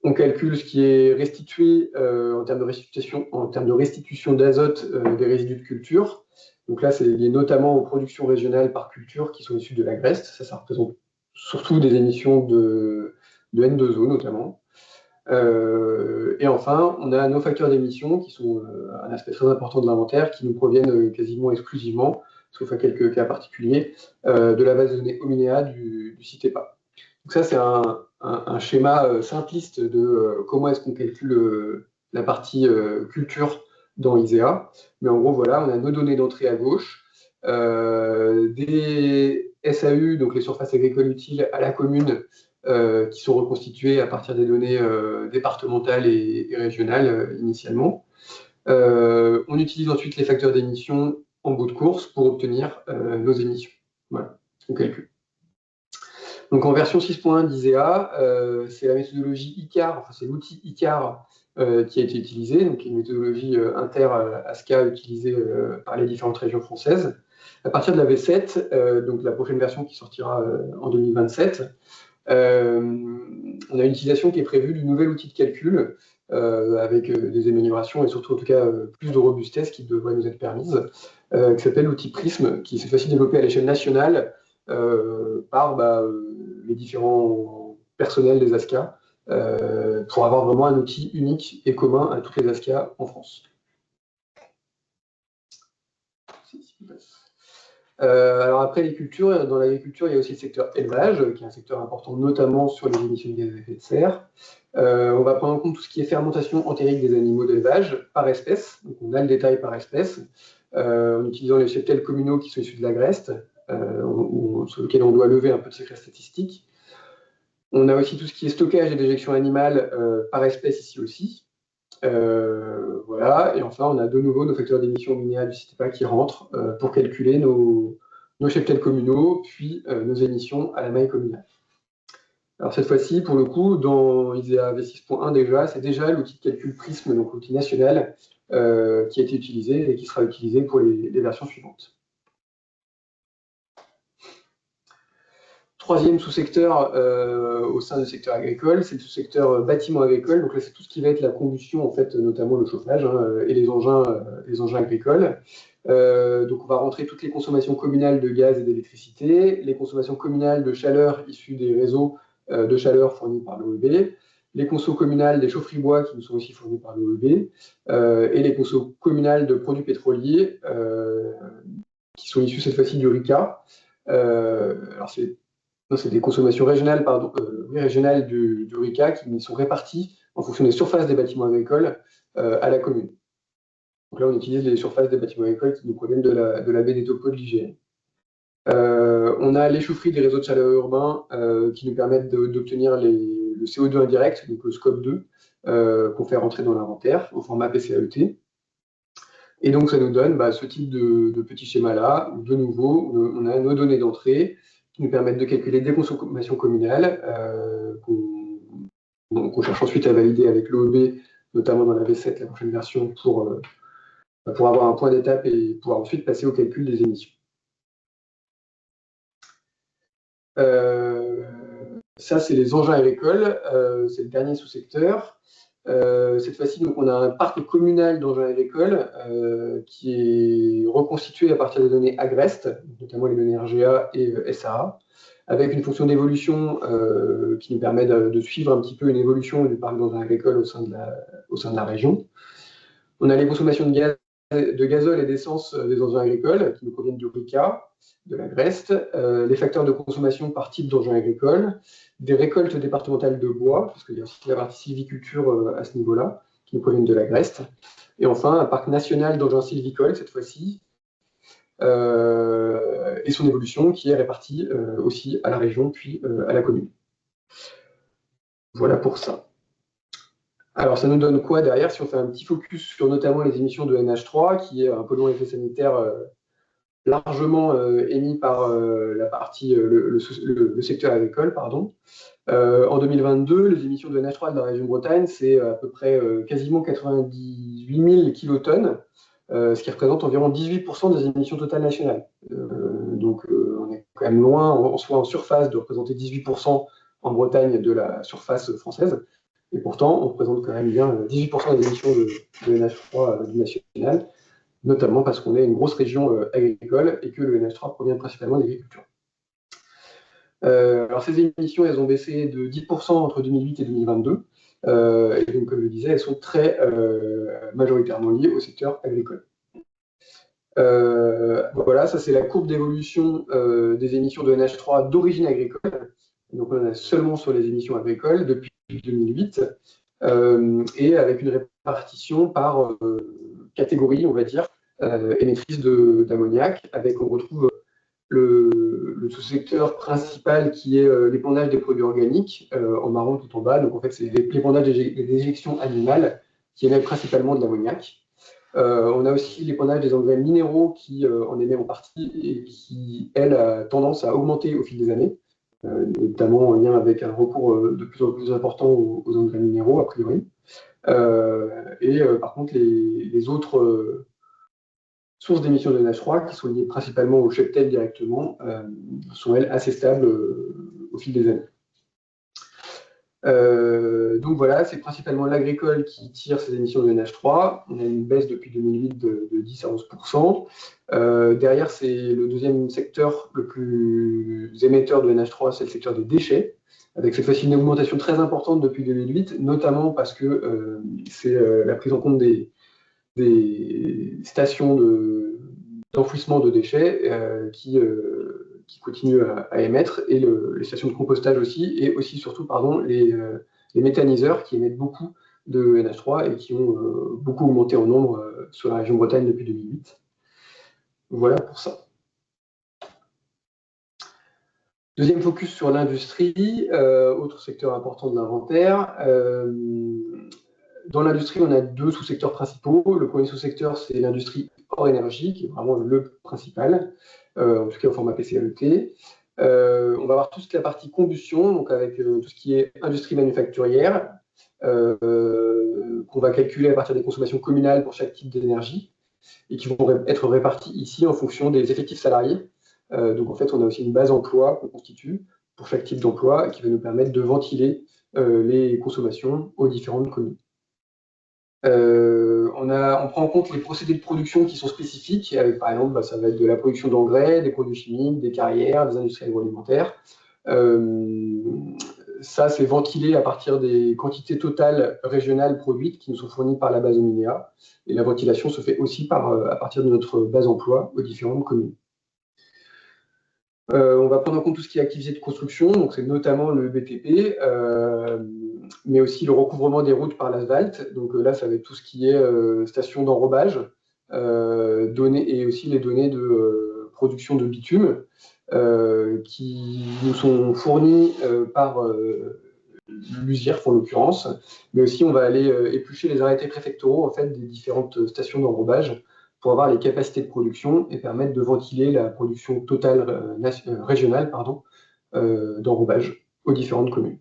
On calcule ce qui est restitué en termes de restitution d'azote des résidus de culture. Donc là, c'est lié notamment aux productions régionales par culture qui sont issues de l'Agreste. Ça représente surtout des émissions de N2O notamment. Et enfin, on a nos facteurs d'émission qui sont un aspect très important de l'inventaire, qui nous proviennent quasiment exclusivement, sauf à quelques cas particuliers, de la base de données Ominea du CITEPA. Donc ça, c'est un schéma simpliste de comment est-ce qu'on calcule la partie culture dans ISEA. Mais en gros, voilà, on a nos données d'entrée à gauche, des SAU, donc les surfaces agricoles utiles à la commune, qui sont reconstituées à partir des données départementales et régionales initialement. On utilise ensuite les facteurs d'émission en bout de course pour obtenir nos émissions. Voilà, on calcule. Donc en version 6.1 d'ISEA, c'est la méthodologie ICAR, enfin c'est l'outil ICAR qui a été utilisé, donc une méthodologie inter-ASCA utilisée par les différentes régions françaises. À partir de la V7, donc la prochaine version qui sortira en 2027, on a une utilisation qui est prévue du nouvel outil de calcul avec des améliorations et surtout en tout cas plus de robustesse qui devrait nous être permise, qui s'appelle l'outil PRISM, qui est cette fois-ci développé à l'échelle nationale par les différents personnels des ASCA pour avoir vraiment un outil unique et commun à toutes les ASCA en France. Alors après les cultures, dans l'agriculture, il y a aussi le secteur élevage, qui est un secteur important notamment sur les émissions de gaz à effet de serre. On va prendre en compte tout ce qui est fermentation entérique des animaux d'élevage par espèce. Donc on a le détail par espèce, en utilisant les cheptels communaux qui sont issus de l'Agreste, sur lequel on doit lever un peu de secret statistique. On a aussi tout ce qui est stockage et déjection animale par espèce ici aussi. Voilà. Et enfin, on a de nouveau nos facteurs d'émission Ominea du CITEPA qui rentrent pour calculer nos cheptels communaux, puis nos émissions à la maille communale. Alors cette fois-ci, pour le coup, dans ISEA V6.1 déjà, c'est déjà l'outil de calcul PRISM, donc l'outil national, qui a été utilisé et qui sera utilisé pour les versions suivantes. Troisième sous-secteur au sein du secteur agricole, c'est le sous-secteur bâtiment agricole. Donc là, c'est tout ce qui va être la combustion, en fait, notamment le chauffage et les engins agricoles. Donc on va rentrer toutes les consommations communales de gaz et d'électricité, les consommations communales de chaleur issues des réseaux de chaleur fournis par l'OEB, les consos communales des chaufferies bois qui nous sont aussi fournis par l'OEB, et les consos communales de produits pétroliers qui sont issus cette fois-ci du RICA. Alors c'est des consommations régionales, régionales du RICA qui sont réparties en fonction des surfaces des bâtiments agricoles à la commune. Donc là, on utilise les surfaces des bâtiments agricoles qui nous proviennent de la baie des topos de l'IGN. On a les chaufferies des réseaux de chaleur urbains qui nous permettent d'obtenir le CO2 indirect, donc le scope 2, qu'on fait rentrer dans l'inventaire au format PCAET. Et donc, ça nous donne ce type de petit schéma-là, où de nouveau, on a nos données d'entrée qui nous permettent de calculer des consommations communales qu'on cherche ensuite à valider avec l'OEB, notamment dans la V7, la prochaine version, pour avoir un point d'étape et pouvoir ensuite passer au calcul des émissions. Ça, c'est les engins agricoles, c'est le dernier sous-secteur. Cette fois-ci, donc, on a un parc communal d'engins agricoles qui est reconstitué à partir des données Agrest, notamment les données RGA et SAA, avec une fonction d'évolution qui nous permet de suivre un petit peu une évolution du parc d'engins agricoles au sein de la région. On a les consommations de gazole et d'essence des engins agricoles qui nous proviennent du RICA, de l'Agrest, les facteurs de consommation par type d'engins agricoles, des récoltes départementales de bois, parce qu'il y a aussi la partie sylviculture à ce niveau-là, qui nous proviennent de l'Agrest, et enfin un parc national d'engins sylvicoles, cette fois-ci, et son évolution qui est répartie aussi à la région, puis à la commune. Voilà pour ça. Alors, ça nous donne quoi derrière si on fait un petit focus sur notamment les émissions de NH3, qui est un polluant à effet sanitaire largement émis par la partie, le secteur agricole, pardon. En 2022, les émissions de NH3 de la région Bretagne, c'est à peu près quasiment 98 000 kilotonnes, ce qui représente environ 18% des émissions totales nationales. Donc, on est quand même loin, en surface, de représenter 18% en Bretagne de la surface française. Et pourtant, on représente quand même bien 18% des émissions de NH3 du national, notamment parce qu'on est une grosse région agricole et que le NH3 provient principalement de l'agriculture. Alors ces émissions, elles ont baissé de 10% entre 2008 et 2022. Et donc, comme je le disais, elles sont très majoritairement liées au secteur agricole. Voilà, ça c'est la courbe d'évolution des émissions de NH3 d'origine agricole. Donc on en a seulement sur les émissions agricoles depuis 2008, et avec une répartition par catégorie, on va dire, émettrice d'ammoniac, avec on retrouve le sous-secteur principal qui est l'épandage des produits organiques, en marron tout en bas. Donc en fait, c'est l'épandage des éjections animales qui émettent principalement de l'ammoniac. On a aussi l'épandage des engrais minéraux qui en émet en partie et qui, elle, a tendance à augmenter au fil des années, notamment en lien avec un recours de plus en plus important aux engrais minéraux, a priori. Par contre, les autres sources d'émissions de NH3, qui sont liées principalement au cheptel directement, sont, elles, assez stables au fil des années. Donc voilà, c'est principalement l'agricole qui tire ces émissions de NH3. On a une baisse depuis 2008 de 10 à 11%. Derrière, c'est le deuxième secteur le plus émetteur de NH3, c'est le secteur des déchets, avec cette fois-ci une augmentation très importante depuis 2008, notamment parce que c'est la prise en compte des stations d'enfouissement de déchets qui continuent à émettre, et les stations de compostage aussi, et aussi surtout les méthaniseurs qui émettent beaucoup de NH3 et qui ont beaucoup augmenté en nombre sur la région Bretagne depuis 2008. Voilà pour ça. Deuxième focus sur l'industrie, autre secteur important de l'inventaire. Dans l'industrie, on a deux sous-secteurs principaux. Le premier sous-secteur, c'est l'industrie hors énergie, qui est vraiment le principal, en tout cas au format PCAET. On va avoir toute la partie combustion, donc avec tout ce qui est industrie manufacturière, qu'on va calculer à partir des consommations communales pour chaque type d'énergie et qui vont être répartis ici en fonction des effectifs salariés. Donc en fait, on a aussi une base emploi qu'on constitue pour chaque type d'emploi qui va nous permettre de ventiler les consommations aux différentes communes. On prend en compte les procédés de production qui sont spécifiques, avec par exemple, ça va être de la production d'engrais, des produits chimiques, des carrières, des industries agroalimentaires. Ça, c'est ventilé à partir des quantités totales régionales produites qui nous sont fournies par la base Ominéa. Et la ventilation se fait aussi à partir de notre base emploi aux différentes communes. On va prendre en compte tout ce qui est activité de construction, donc c'est notamment le BTP, mais aussi le recouvrement des routes par l'asphalte. Donc là, ça va être tout ce qui est station d'enrobage, et aussi les données de production de bitume qui nous sont fournies par l'USIRF en l'occurrence, mais aussi on va aller éplucher les arrêtés préfectoraux en fait, des différentes stations d'enrobage pour avoir les capacités de production et permettre de ventiler la production totale régionale d'enrobage aux différentes communes.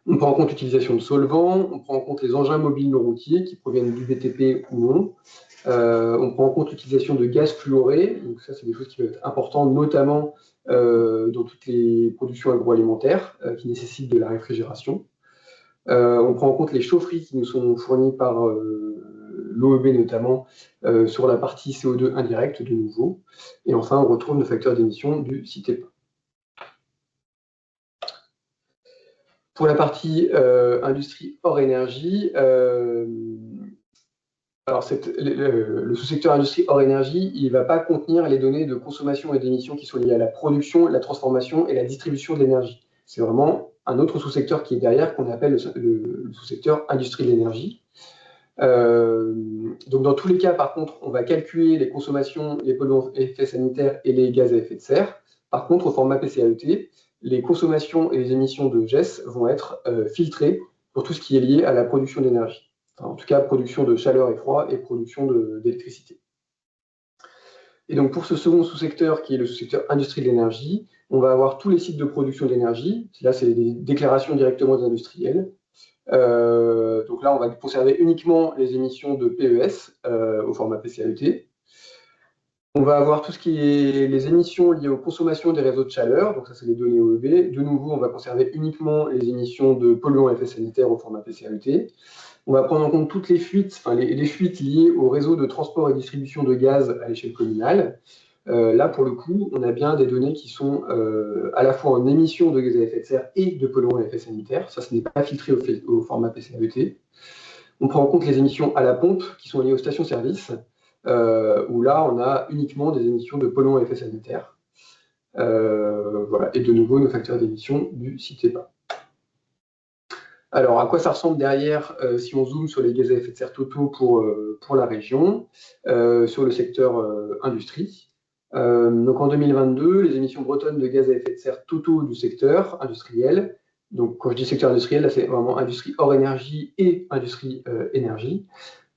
On prend en compte l'utilisation de solvants, on prend en compte les engins mobiles non routiers qui proviennent du BTP ou non. On prend en compte l'utilisation de gaz fluoré, donc ça c'est des choses qui peuvent être importantes, notamment dans toutes les productions agroalimentaires qui nécessitent de la réfrigération. On prend en compte les chaufferies qui nous sont fournies par l'OEB notamment sur la partie CO2 indirecte de nouveau. Et enfin, on retrouve le facteur d'émission du CITEPA. Pour la partie industrie hors énergie, alors le sous-secteur industrie hors énergie, il ne va pas contenir les données de consommation et d'émissions qui sont liées à la production, la transformation et la distribution de l'énergie. C'est vraiment un autre sous-secteur qui est derrière, qu'on appelle le sous-secteur industrie de l'énergie. Donc dans tous les cas, par contre, on va calculer les consommations, les polluants à effet sanitaire et les gaz à effet de serre. Par contre, au format PCAET, les consommations et les émissions de GES vont être filtrées pour tout ce qui est lié à la production d'énergie. Enfin, en tout cas, production de chaleur et froid et production d'électricité. Et donc pour ce second sous-secteur, qui est le sous-secteur industrie de l'énergie, on va avoir tous les sites de production d'énergie. Là, c'est des déclarations directement des industriels. Donc là, on va conserver uniquement les émissions de PES au format PCAET. On va avoir tout ce qui est les émissions liées aux consommations des réseaux de chaleur, donc ça c'est les données OEB. De nouveau, on va conserver uniquement les émissions de polluants à effet sanitaire au format PCAET. On va prendre en compte toutes les fuites, enfin les fuites liées au réseau de transport et distribution de gaz à l'échelle communale. Là, pour le coup, on a bien des données qui sont à la fois en émissions de gaz à effet de serre et de polluants à effet sanitaire. Ça, ce n'est pas filtré au format PCAET. On prend en compte les émissions à la pompe qui sont liées aux stations-service, où là, on a uniquement des émissions de polluants à effet sanitaire. Voilà. Et de nouveau, nos facteurs d'émission du CITEPA. Alors, à quoi ça ressemble derrière si on zoome sur les gaz à effet de serre totaux pour la région, sur le secteur industrie. Donc en 2022, les émissions bretonnes de gaz à effet de serre totaux du secteur industriel, donc quand je dis secteur industriel, là c'est vraiment industrie hors énergie et industrie énergie,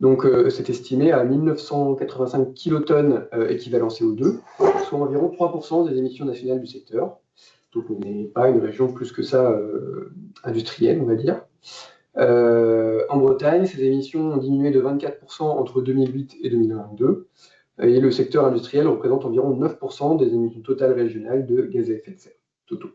donc c'est estimé à 1985 kilotonnes équivalent CO2, soit environ 3% des émissions nationales du secteur. Donc on n'est pas une région plus que ça industrielle, on va dire. En Bretagne, ces émissions ont diminué de 24% entre 2008 et 2022. Et le secteur industriel représente environ 9% des émissions totales régionales de gaz à effet de serre totaux.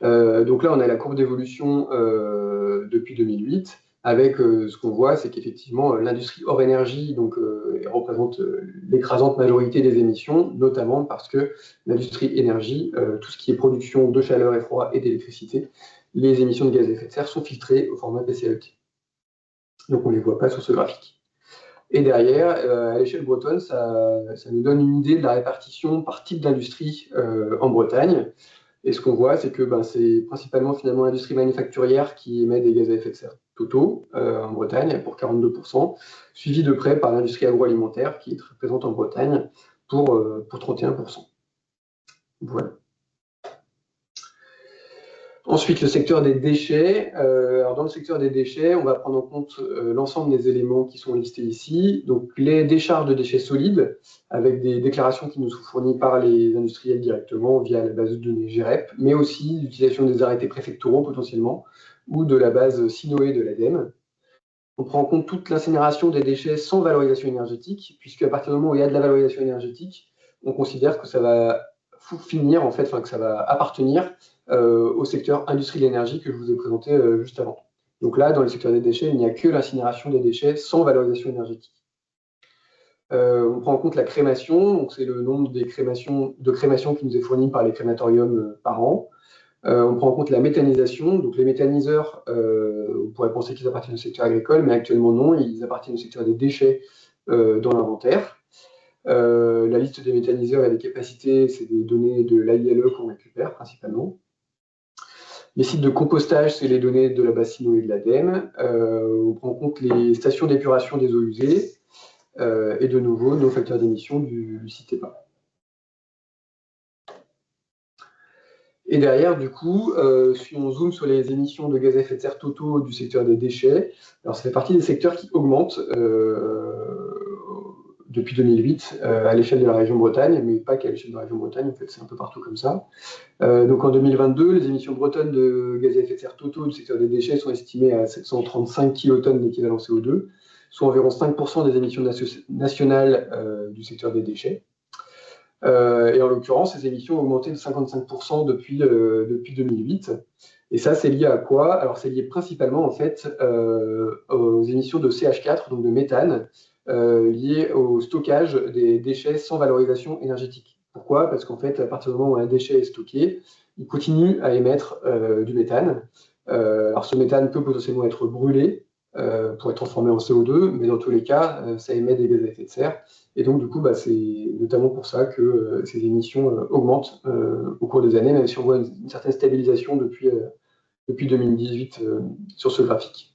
Donc là, on a la courbe d'évolution depuis 2008, avec ce qu'on voit, c'est qu'effectivement, l'industrie hors énergie représente l'écrasante majorité des émissions, notamment parce que l'industrie énergie, tout ce qui est production de chaleur et froid et d'électricité, les émissions de gaz à effet de serre sont filtrées au format PCAET. Donc on ne les voit pas sur ce graphique. Et derrière, à l'échelle bretonne, ça nous donne une idée de la répartition par type d'industrie en Bretagne. Et ce qu'on voit, c'est que c'est principalement finalement l'industrie manufacturière qui émet des gaz à effet de serre totaux en Bretagne pour 42%, suivi de près par l'industrie agroalimentaire qui est très présente en Bretagne pour 31%. Voilà. Ensuite, le secteur des déchets. Alors dans le secteur des déchets, on va prendre en compte l'ensemble des éléments qui sont listés ici. Donc les décharges de déchets solides, avec des déclarations qui nous sont fournies par les industriels directement via la base de données GREP, mais aussi l'utilisation des arrêtés préfectoraux potentiellement ou de la base Sinoé de l'ADEME. On prend en compte toute l'incinération des déchets sans valorisation énergétique, puisqu'à partir du moment où il y a de la valorisation énergétique, on considère que ça va finir, en fait, que ça va appartenir au secteur industrie de l'énergie que je vous ai présenté juste avant. Donc là, dans le secteur des déchets, il n'y a que l'incinération des déchets sans valorisation énergétique. On prend en compte la crémation, donc c'est le nombre de crémations qui nous est fourni par les crématoriums par an. On prend en compte la méthanisation, donc les méthaniseurs, on pourrait penser qu'ils appartiennent au secteur agricole, mais actuellement non, ils appartiennent au secteur des déchets dans l'inventaire. La liste des méthaniseurs et des capacités, c'est des données de l'AILE qu'on récupère principalement. Les sites de compostage, c'est les données de la base Sinoé et de l'ADEME. On prend en compte les stations d'épuration des eaux usées et de nouveau nos facteurs d'émission du site EPA. Et derrière, du coup, si on zoome sur les émissions de gaz à effet de serre totaux du secteur des déchets, alors ça fait partie des secteurs qui augmentent depuis 2008 à l'échelle de la région Bretagne, mais pas qu'à l'échelle de la région Bretagne, en fait, c'est un peu partout comme ça. Donc en 2022, les émissions bretonnes de gaz à effet de serre totaux du secteur des déchets sont estimées à 735 kilotonnes d'équivalent CO2, soit environ 5% des émissions nationales du secteur des déchets. Et en l'occurrence, ces émissions ont augmenté de 55% depuis 2008. Et ça, c'est lié à quoi? Alors, c'est lié principalement, en fait, aux émissions de CH4, donc de méthane, liées au stockage des déchets sans valorisation énergétique. Pourquoi? Parce qu'en fait, à partir du moment où un déchet est stocké, il continue à émettre du méthane. Alors, ce méthane peut potentiellement être brûlé pour être transformé en CO2, mais dans tous les cas, ça émet des gaz à effet de serre. Et donc, du coup, c'est notamment pour ça que ces émissions augmentent au cours des années, même si on voit une certaine stabilisation depuis 2018 sur ce graphique.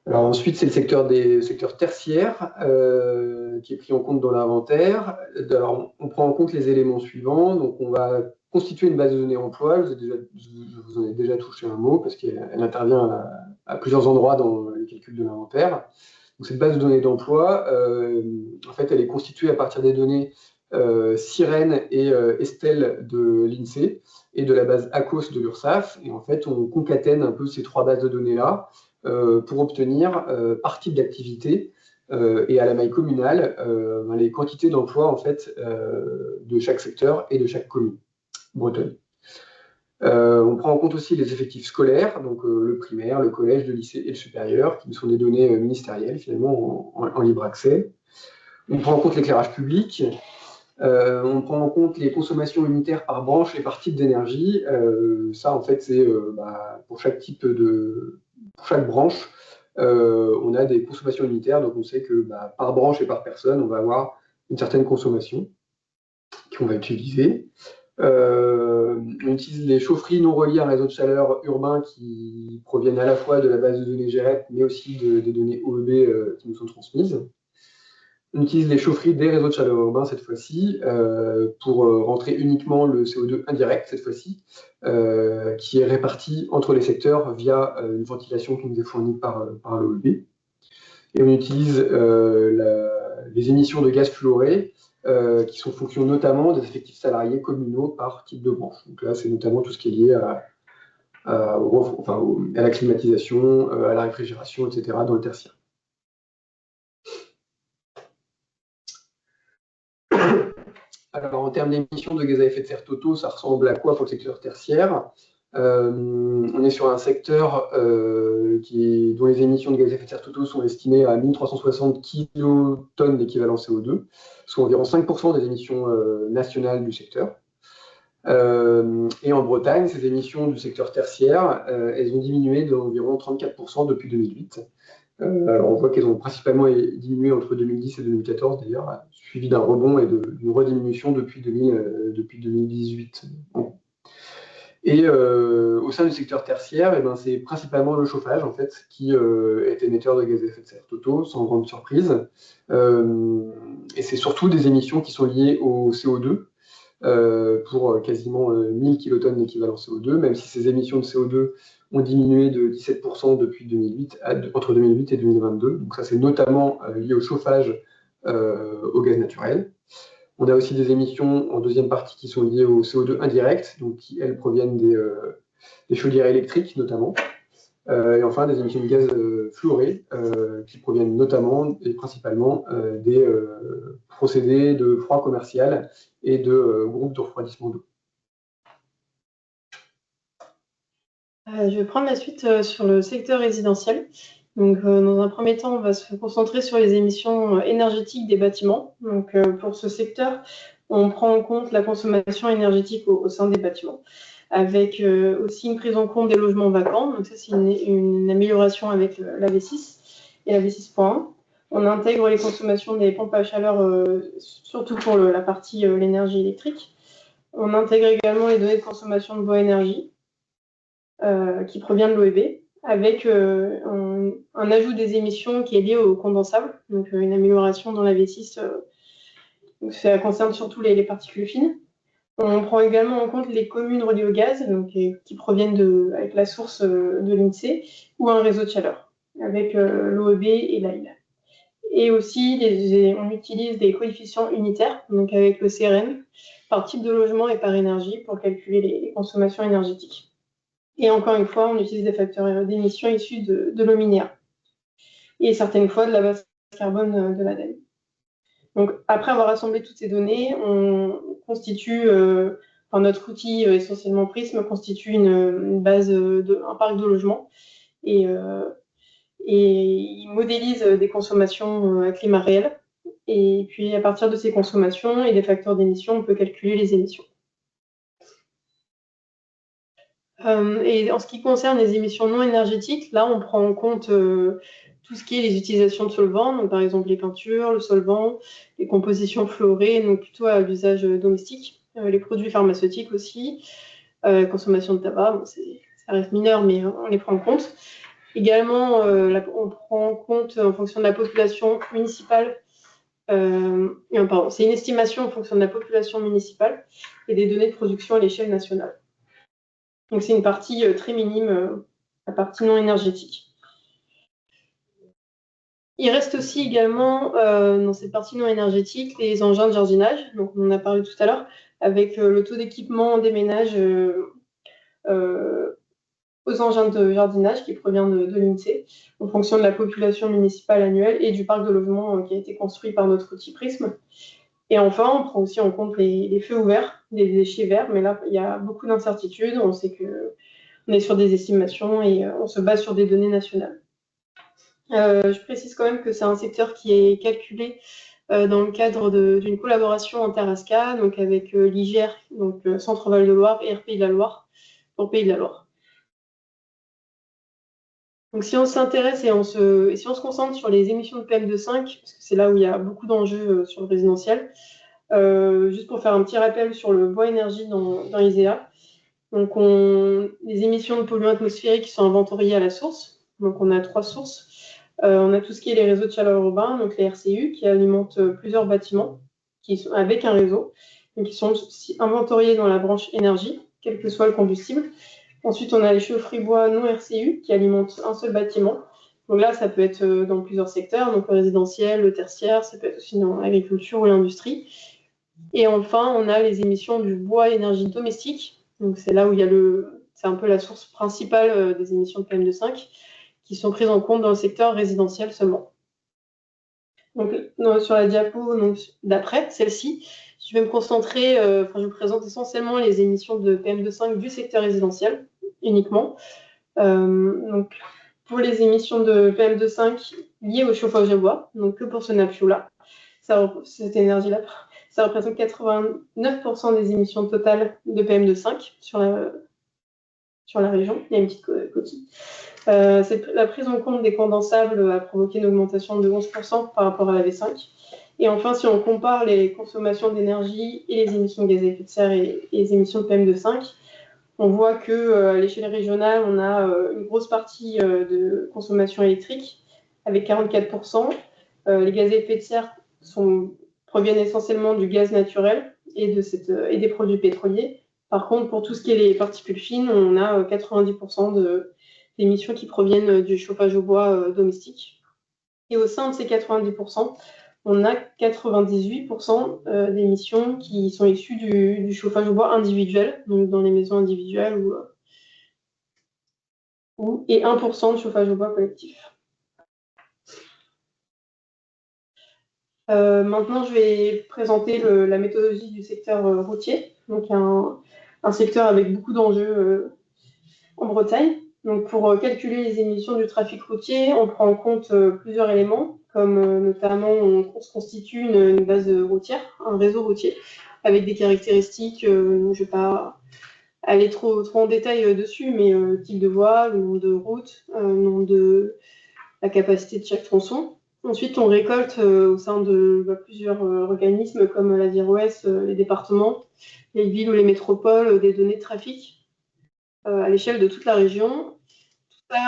Alors ensuite, c'est le secteur tertiaire qui est pris en compte dans l'inventaire. Alors, on prend en compte les éléments suivants. Donc, on va constituer une base de données emploi. Je vous en ai déjà touché un mot parce qu'elle intervient à plusieurs endroits dans les calculs de l'inventaire. Donc, cette base de données d'emploi, en fait, elle est constituée à partir des données Sirène et Estelle de l'INSEE et de la base ACOS de l'URSSAF. Et en fait, on concatène un peu ces trois bases de données-là pour obtenir, par type d'activité et à la maille communale, les quantités d'emplois en fait, de chaque secteur et de chaque commune bretonne. On prend en compte aussi les effectifs scolaires, donc le primaire, le collège, le lycée et le supérieur, qui sont des données ministérielles finalement en libre accès. On prend en compte l'éclairage public. On prend en compte les consommations unitaires par branche et par type d'énergie. Ça, en fait, c'est pour chaque branche, on a des consommations unitaires. Donc, on sait que par branche et par personne, on va avoir une certaine consommation qu'on va utiliser. On utilise les chaufferies non reliées à un réseau de chaleur urbain qui proviennent à la fois de la base de données GREP, mais aussi des données OEB qui nous sont transmises. On utilise les chaufferies des réseaux de chaleur urbains cette fois-ci pour rentrer uniquement le CO2 indirect cette fois-ci, qui est réparti entre les secteurs via une ventilation qui nous est fournie par l'OEB. Et on utilise les émissions de gaz fluorés qui sont fonction notamment des effectifs salariés communaux par type de branche. Donc là, c'est notamment tout ce qui est lié à la climatisation, à la réfrigération, etc. dans le tertiaire. Alors, en termes d'émissions de gaz à effet de serre totaux, ça ressemble à quoi pour le secteur tertiaire? On est sur un secteur dont les émissions de gaz à effet de serre totaux sont estimées à 1360 kilotonnes d'équivalent CO2, soit environ 5% des émissions nationales du secteur. Et en Bretagne, ces émissions du secteur tertiaire, elles ont diminué d'environ 34% depuis 2008. Alors on voit qu'elles ont principalement diminué entre 2010 et 2014 d'ailleurs, suivi d'un rebond et d'une rediminution depuis 2018. Et au sein du secteur tertiaire, c'est principalement le chauffage en fait, qui est émetteur de gaz à effet de serre totaux, sans grande surprise. Et c'est surtout des émissions qui sont liées au CO2, pour quasiment 1000 kilotonnes d'équivalent CO2, même si ces émissions de CO2 ont diminué de 17% depuis 2008, entre 2008 et 2022. Donc ça, c'est notamment lié au chauffage au gaz naturel. On a aussi des émissions en deuxième partie qui sont liées au CO2 indirect, donc qui, elles, proviennent des chaudières électriques notamment. Et enfin, des émissions de gaz fluorés qui proviennent notamment et principalement des procédés de froid commercial et de groupes de refroidissement d'eau. Je vais prendre la suite sur le secteur résidentiel. Donc, dans un premier temps, on va se concentrer sur les émissions énergétiques des bâtiments. Donc, pour ce secteur, on prend en compte la consommation énergétique au sein des bâtiments, avec aussi une prise en compte des logements vacants. Donc, ça, c'est une amélioration avec la V6 et la V6.1. On intègre les consommations des pompes à chaleur, surtout pour la partie l'énergie électrique. On intègre également les données de consommation de bois énergie. Qui provient de l'OEB, avec un ajout des émissions qui est lié au condensable, donc une amélioration dans la V6. Donc ça concerne surtout les particules fines. On prend également en compte les communes reliées au gaz, donc, qui proviennent avec la source de l'INSEE, ou un réseau de chaleur, avec l'OEB et l'AIL. Et aussi, on utilise des coefficients unitaires, donc avec le CRN, par type de logement et par énergie, pour calculer les consommations énergétiques. Et encore une fois, on utilise des facteurs d'émissions issus de l'eau minière. Et certaines fois, de la base carbone de l'ADEME. Donc, après avoir rassemblé toutes ces données, on constitue, notre outil essentiellement Prism constitue une base, un parc de logements. Et il modélise des consommations à climat réel. Et puis, à partir de ces consommations et des facteurs d'émission, on peut calculer les émissions. Et en ce qui concerne les émissions non énergétiques, là, on prend en compte tout ce qui est les utilisations de solvants, donc par exemple les peintures, le solvant, les compositions fluorées, donc plutôt à l'usage domestique, les produits pharmaceutiques aussi, consommation de tabac, bon, ça reste mineur, mais on les prend en compte. Également, on prend en compte en fonction de la population municipale, c'est une estimation en fonction de la population municipale et des données de production à l'échelle nationale. Donc, c'est une partie très minime, la partie non énergétique. Il reste aussi également, dans cette partie non énergétique, les engins de jardinage. Donc, on en a parlé tout à l'heure, avec le taux d'équipement des ménages aux engins de jardinage qui provient de l'INSEE, en fonction de la population municipale annuelle et du parc de logement qui a été construit par notre outil Prism. Et enfin, on prend aussi en compte les feux ouverts, les déchets verts, mais là, il y a beaucoup d'incertitudes. On sait qu'on est sur des estimations et on se base sur des données nationales. Je précise quand même que c'est un secteur qui est calculé dans le cadre d'une collaboration inter-ASCA, donc avec l'IGR, donc Centre Val de Loire et RPI de la Loire, pour Pays de la Loire. Donc si on s'intéresse et si on se concentre sur les émissions de PM2,5, parce que c'est là où il y a beaucoup d'enjeux sur le résidentiel, juste pour faire un petit rappel sur le bois énergie dans ISEA. Donc les émissions de polluants atmosphériques qui sont inventoriées à la source. Donc on a 3 sources. On a tout ce qui est les réseaux de chaleur urbains, donc les RCU, qui alimentent plusieurs bâtiments qui sont avec un réseau, donc qui sont inventoriés dans la branche énergie, quel que soit le combustible. Ensuite, on a les chaufferies bois non RCU qui alimentent un seul bâtiment. Donc là, ça peut être dans plusieurs secteurs, donc le résidentiel, le tertiaire, ça peut être aussi dans l'agriculture ou l'industrie. Et enfin, on a les émissions du bois énergie domestique. Donc c'est là où il y a c'est un peu la source principale des émissions de PM2,5 qui sont prises en compte dans le secteur résidentiel seulement. Donc sur la diapo d'après, celle-ci, je vais me concentrer, je vous présente essentiellement les émissions de PM2,5 du secteur résidentiel uniquement. Donc pour les émissions de PM2,5 liées au chauffage à bois, donc que pour ce NAPFIO-là, cette énergie-là, ça représente 89% des émissions totales de PM2,5 sur la région. Il y a une petite coquille. La prise en compte des condensables a provoqué une augmentation de 11% par rapport à la V5. Et enfin, si on compare les consommations d'énergie et les émissions de gaz à effet de serre et les émissions de PM2,5, on voit qu'à l'échelle régionale, on a une grosse partie de consommation électrique avec 44%. Les gaz à effet de serre proviennent essentiellement du gaz naturel et des produits pétroliers. Par contre, pour tout ce qui est les particules fines, on a 90% d'émissions qui proviennent du chauffage au bois domestique. Et au sein de ces 90%, on a 98% d'émissions qui sont issues du chauffage au bois individuel, donc dans les maisons individuelles et 1% de chauffage au bois collectif. Maintenant, je vais présenter la méthodologie du secteur routier, donc un secteur avec beaucoup d'enjeux en Bretagne. Donc, pour calculer les émissions du trafic routier, on prend en compte plusieurs éléments, comme notamment on se constitue une base routière, un réseau routier, avec des caractéristiques, je ne vais pas aller trop en détail dessus, mais type de voie, le nombre de routes, la capacité de chaque tronçon. Ensuite, on récolte au sein de plusieurs organismes comme la VIROES, les départements, les villes ou les métropoles, des données de trafic à l'échelle de toute la région. Tout ça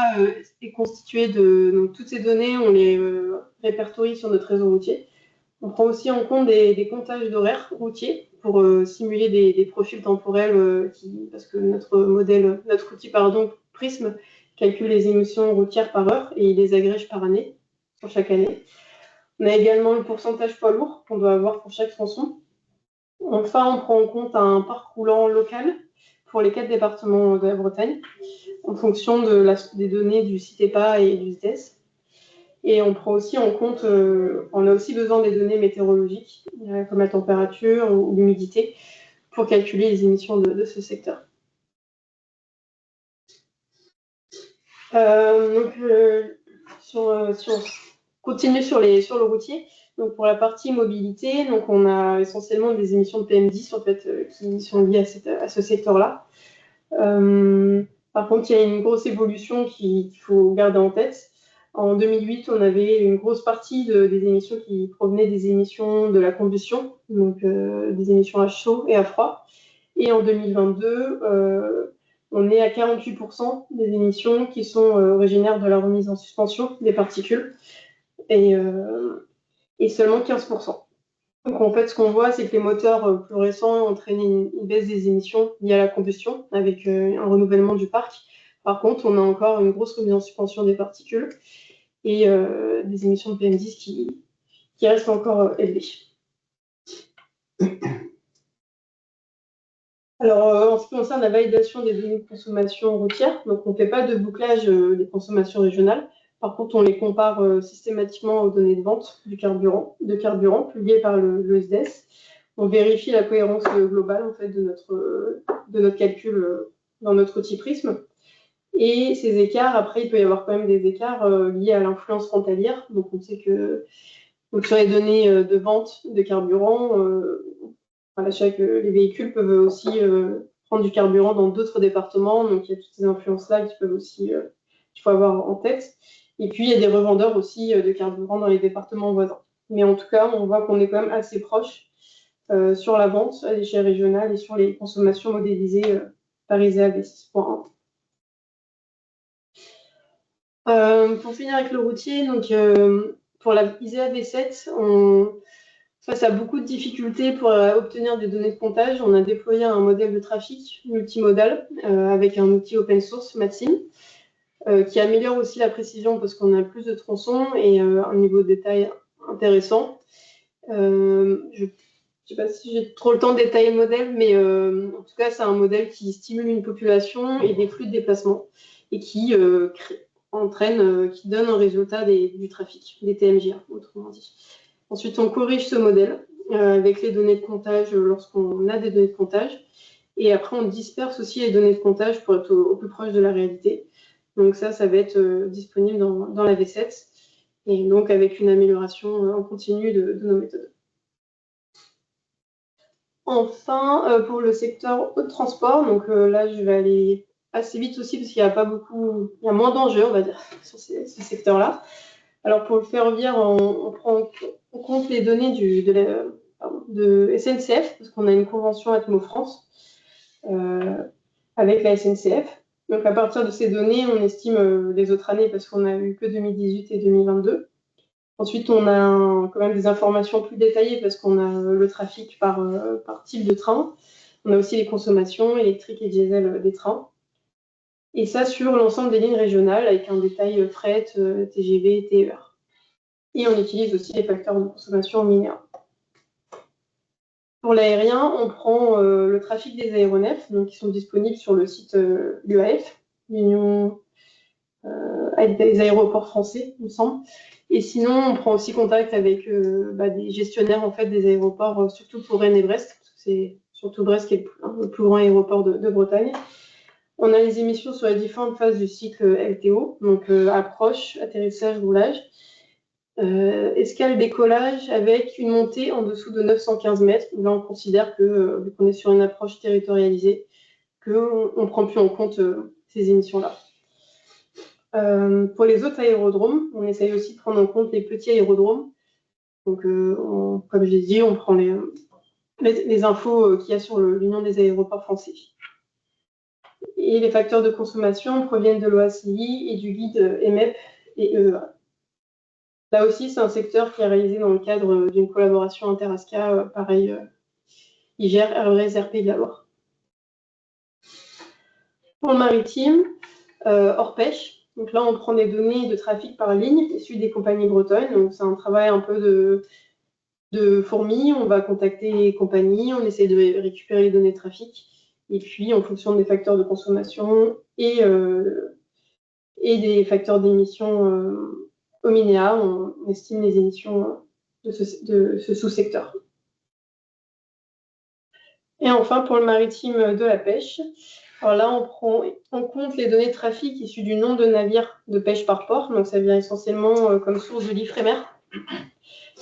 est constitué donc, toutes ces données, on les répertorie sur notre réseau routier. On prend aussi en compte des comptages d'horaires routiers pour simuler des profils temporels parce que notre outil Prism calcule les émissions routières par heure et il les agrège par année, pour chaque année. On a également le pourcentage poids lourd qu'on doit avoir pour chaque tronçon. Enfin, on prend en compte un parc roulant local pour les 4 départements de la Bretagne, en fonction des données du CITEPA et du SDES. Et on prend aussi en compte, on a aussi besoin des données météorologiques, comme la température ou l'humidité, pour calculer les émissions de ce secteur. Si on continue sur le routier, donc pour la partie mobilité, donc on a essentiellement des émissions de PM10 en fait, qui sont liées à ce secteur-là. Par contre, il y a une grosse évolution qu'il faut garder en tête. En 2008, on avait une grosse partie des émissions qui provenaient des émissions de la combustion, donc des émissions à chaud et à froid. Et en 2022, on est à 48% des émissions qui sont originaires de la remise en suspension des particules et seulement 15%. Donc en fait, ce qu'on voit, c'est que les moteurs plus récents ont entraîné une baisse des émissions liées à la combustion avec un renouvellement du parc. Par contre, on a encore une grosse remise en suspension des particules et des émissions de PM10 qui restent encore élevées. Alors, en ce qui concerne la validation des données de consommation routière, donc on ne fait pas de bouclage des consommations régionales. Par contre, on les compare systématiquement aux données de vente de carburant publiées par le SDES. On vérifie la cohérence globale en fait, de notre calcul dans notre outil Prism. Et ces écarts, après, il peut y avoir quand même des écarts liés à l'influence frontalière. Donc, on sait que sur les données de vente de carburant, les véhicules peuvent aussi prendre du carburant dans d'autres départements. Donc, il y a toutes ces influences-là qu'il faut avoir en tête. Et puis, il y a des revendeurs aussi de carburant dans les départements voisins. Mais en tout cas, on voit qu'on est quand même assez proche sur la vente à l'échelle régionale et sur les consommations modélisées par ISEAV 6.1. Pour finir avec le routier, donc, pour la ISEA V7, face à beaucoup de difficultés pour obtenir des données de comptage, on a déployé un modèle de trafic multimodal avec un outil open source, Matsim, qui améliore aussi la précision parce qu'on a plus de tronçons et un niveau de détail intéressant. Je ne sais pas si j'ai trop le temps de détailler le modèle, mais en tout cas, c'est un modèle qui stimule une population et des flux de déplacement et qui qui donne un résultat du trafic, des TMJ, autrement dit. Ensuite, on corrige ce modèle avec les données de comptage lorsqu'on a des données de comptage. Et après, on disperse aussi les données de comptage pour être au plus proche de la réalité. Donc ça va être disponible dans la V7 et donc avec une amélioration en continu de nos méthodes. Enfin, pour le secteur haut de transport, donc là, je vais aller assez vite aussi parce qu'il y a moins d'enjeux, on va dire, sur ce secteur-là. Alors pour le ferroviaire, on prend en compte les données de SNCF, parce qu'on a une convention Atmo France avec la SNCF. Donc à partir de ces données, on estime les autres années parce qu'on n'a eu que 2018 et 2022. Ensuite, on a quand même des informations plus détaillées parce qu'on a le trafic par type de train. On a aussi les consommations électriques et diesel des trains. Et ça sur l'ensemble des lignes régionales avec un détail fret, TGV, TER. Et on utilise aussi les facteurs de consommation minière. Pour l'aérien, on prend le trafic des aéronefs, donc qui sont disponibles sur le site l'UAF, l'Union des aéroports français, il me semble. Et sinon, on prend aussi contact avec des gestionnaires en fait, des aéroports, surtout pour Rennes et Brest, parce que c'est surtout Brest qui est le plus grand aéroport de Bretagne. On a les émissions sur les différentes phases du cycle LTO, donc approche, atterrissage, roulage, escale, décollage, avec une montée en dessous de 915 mètres. Là, on considère que, vu qu'on est sur une approche territorialisée, qu'on ne prend plus en compte ces émissions-là. Pour les autres aérodromes, on essaye aussi de prendre en compte les petits aérodromes. Donc, comme je l'ai dit, on prend les infos qu'il y a sur l'Union des aéroports français. Et les facteurs de consommation proviennent de l'OACI et du guide EMEP et EEA. Là aussi, c'est un secteur qui est réalisé dans le cadre d'une collaboration inter-ASCA, pareil, IGER, RES, RP de la Loire. Pour le maritime, hors pêche, donc là, on prend des données de trafic par ligne issues des compagnies bretonnes. Donc, c'est un travail un peu de fourmi. On va contacter les compagnies, on essaie de récupérer les données de trafic. Et puis, en fonction des facteurs de consommation et des facteurs d'émissions au MINEA, on estime les émissions de ce sous-secteur. Et enfin, pour le maritime de la pêche, alors là, on prend en compte les données de trafic issues du nombre de navires de pêche par port. Donc, ça vient essentiellement comme source de l'Ifremer.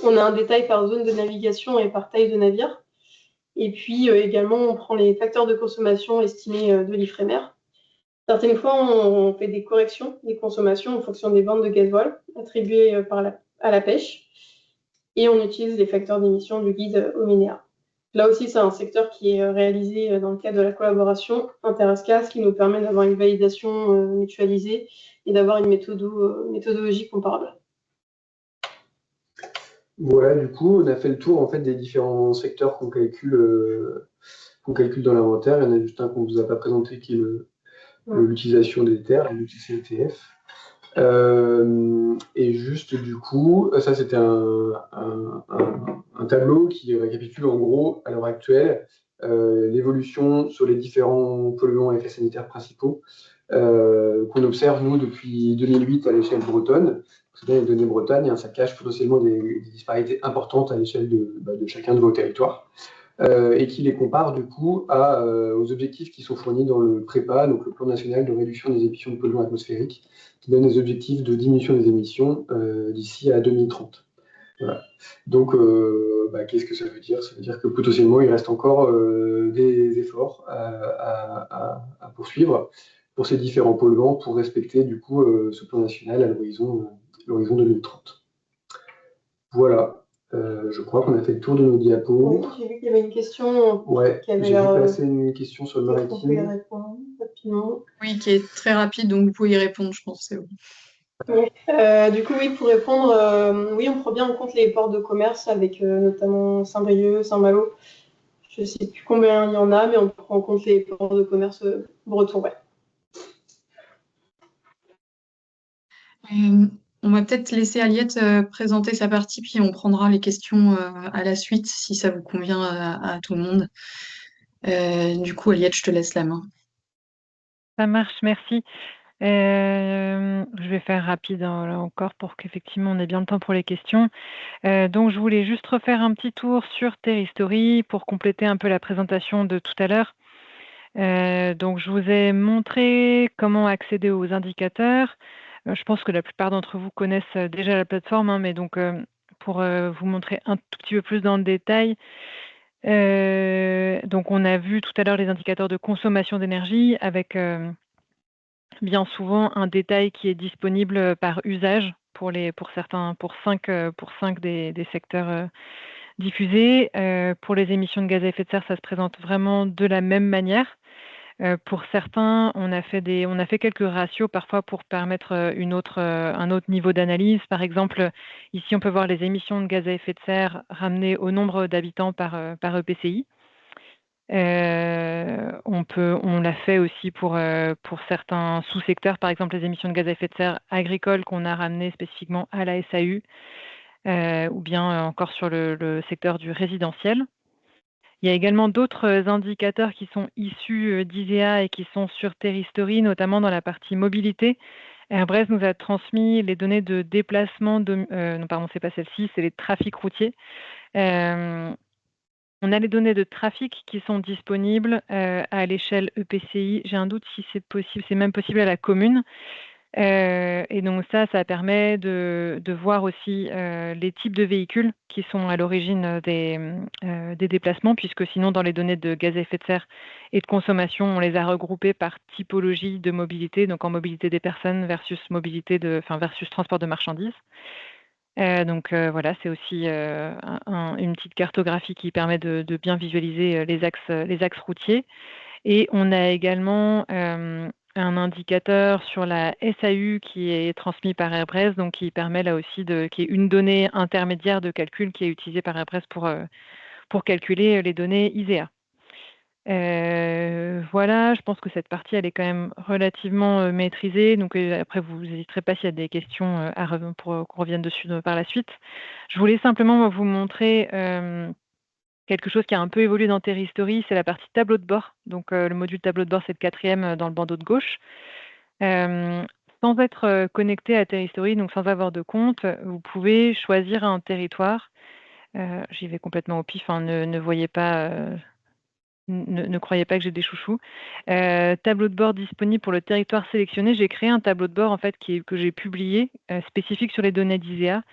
On a un détail par zone de navigation et par taille de navire. Et puis, également, on prend les facteurs de consommation estimés de l'Ifremer. Certaines fois, on fait des corrections des consommations en fonction des ventes de gasoil attribuées à la pêche. Et on utilise les facteurs d'émission du guide au MINEA. Là aussi, c'est un secteur qui est réalisé dans le cadre de la collaboration inter-ASCA, ce qui nous permet d'avoir une validation mutualisée et d'avoir une méthodologie comparable. Voilà, du coup, on a fait le tour en fait, des différents secteurs qu'on calcule dans l'inventaire. Il y en a juste un qu'on ne vous a pas présenté qui est l'utilisation des terres, l'UTCLTF. Et juste du coup, ça c'était un tableau qui récapitule en gros à l'heure actuelle l'évolution sur les différents polluants à effet sanitaire principaux qu'on observe nous depuis 2008 à l'échelle bretonne. C'est bien les données Bretagne, ça cache potentiellement des disparités importantes à l'échelle de chacun de vos territoires. Et qui les compare du coup aux objectifs qui sont fournis dans le PREPA, donc le Plan national de réduction des émissions de polluants atmosphériques, qui donne des objectifs de diminution des émissions d'ici à 2030. Voilà. Donc, qu'est-ce que ça veut dire? Ça veut dire que potentiellement, il reste encore des efforts à poursuivre pour ces différents polluants pour respecter du coup ce plan national à l'horizon 2030. Voilà. Je crois qu'on a fait le tour de nos diapos. Oui, j'ai vu qu'il y avait une question. Ouais, j'ai vu passer une question sur le maritime. On peut y répondre rapidement. Oui, qui est très rapide, donc vous pouvez y répondre, je pense. C'est bon. Oui. Du coup, oui, pour répondre, oui, on prend bien en compte les ports de commerce avec notamment Saint-Brieuc, Saint-Malo. Je ne sais plus combien il y en a, mais on prend en compte les ports de commerce bretons. Ouais. On va peut-être laisser Aliette présenter sa partie, puis on prendra les questions à la suite, si ça vous convient à tout le monde. Du coup, Aliette, je te laisse la main. Ça marche, merci. Je vais faire rapide là encore pour qu'effectivement on ait bien le temps pour les questions. Donc je voulais juste refaire un petit tour sur Terristory pour compléter un peu la présentation de tout à l'heure. Donc je vous ai montré comment accéder aux indicateurs. Je pense que la plupart d'entre vous connaissent déjà la plateforme, hein, mais donc pour vous montrer un tout petit peu plus dans le détail. Donc on a vu tout à l'heure les indicateurs de consommation d'énergie avec bien souvent un détail qui est disponible par usage pour cinq des secteurs diffusés. Pour les émissions de gaz à effet de serre, ça se présente vraiment de la même manière. Pour certains, on a fait quelques ratios parfois pour permettre un autre niveau d'analyse. Par exemple, ici on peut voir les émissions de gaz à effet de serre ramenées au nombre d'habitants par EPCI. On l'a fait aussi pour certains sous-secteurs, par exemple les émissions de gaz à effet de serre agricoles qu'on a ramenées spécifiquement à la SAU. ou bien encore sur le secteur du résidentiel. Il y a également d'autres indicateurs qui sont issus d'ISEA et qui sont sur Terristory, notamment dans la partie mobilité. Airbus nous a transmis les données de déplacement, non pardon, c'est pas celle-ci, c'est les trafics routiers. On a les données de trafic qui sont disponibles à l'échelle EPCI. J'ai un doute si c'est possible, c'est même possible à la commune. Et donc ça permet de voir aussi les types de véhicules qui sont à l'origine des déplacements, puisque sinon dans les données de gaz à effet de serre et de consommation, on les a regroupés par typologie de mobilité, donc en mobilité des personnes versus versus transport de marchandises. Voilà, c'est aussi une petite cartographie qui permet de bien visualiser les axes routiers. Et on a également un indicateur sur la SAU qui est transmis par Airbrest, donc qui permet là aussi qui est une donnée intermédiaire de calcul qui est utilisée par Airbrest pour calculer les données ISEA. Voilà, je pense que cette partie, elle est quand même relativement maîtrisée. Donc après, vous n'hésiterez pas s'il y a des questions pour qu'on revienne dessus par la suite. Je voulais simplement vous montrer quelque chose qui a un peu évolué dans Terristory, c'est la partie tableau de bord. Donc le module tableau de bord, c'est le 4e dans le bandeau de gauche. Sans être connecté à Terristory, donc sans avoir de compte, vous pouvez choisir un territoire. J'y vais complètement au pif, hein, ne voyez pas... Ne croyez pas que j'ai des chouchous. Tableau de bord disponible pour le territoire sélectionné. J'ai créé un tableau de bord en fait que j'ai publié, spécifique sur les données d'ISEA,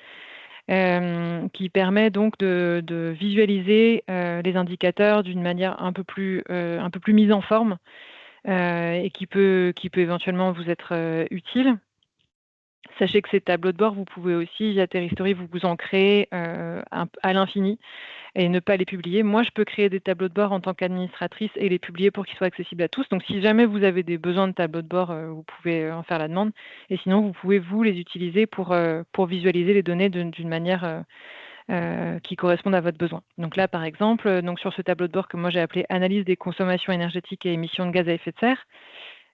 qui permet donc de visualiser les indicateurs d'une manière un peu plus mise en forme et qui peut éventuellement vous être utile. Sachez que ces tableaux de bord, vous pouvez aussi, via Terristory, vous en créer à l'infini et ne pas les publier. Moi, je peux créer des tableaux de bord en tant qu'administratrice et les publier pour qu'ils soient accessibles à tous. Donc, si jamais vous avez des besoins de tableaux de bord, vous pouvez en faire la demande. Et sinon, vous pouvez, les utiliser pour visualiser les données d'une manière qui corresponde à votre besoin. Donc là, par exemple, sur ce tableau de bord que moi j'ai appelé « Analyse des consommations énergétiques et émissions de gaz à effet de serre »,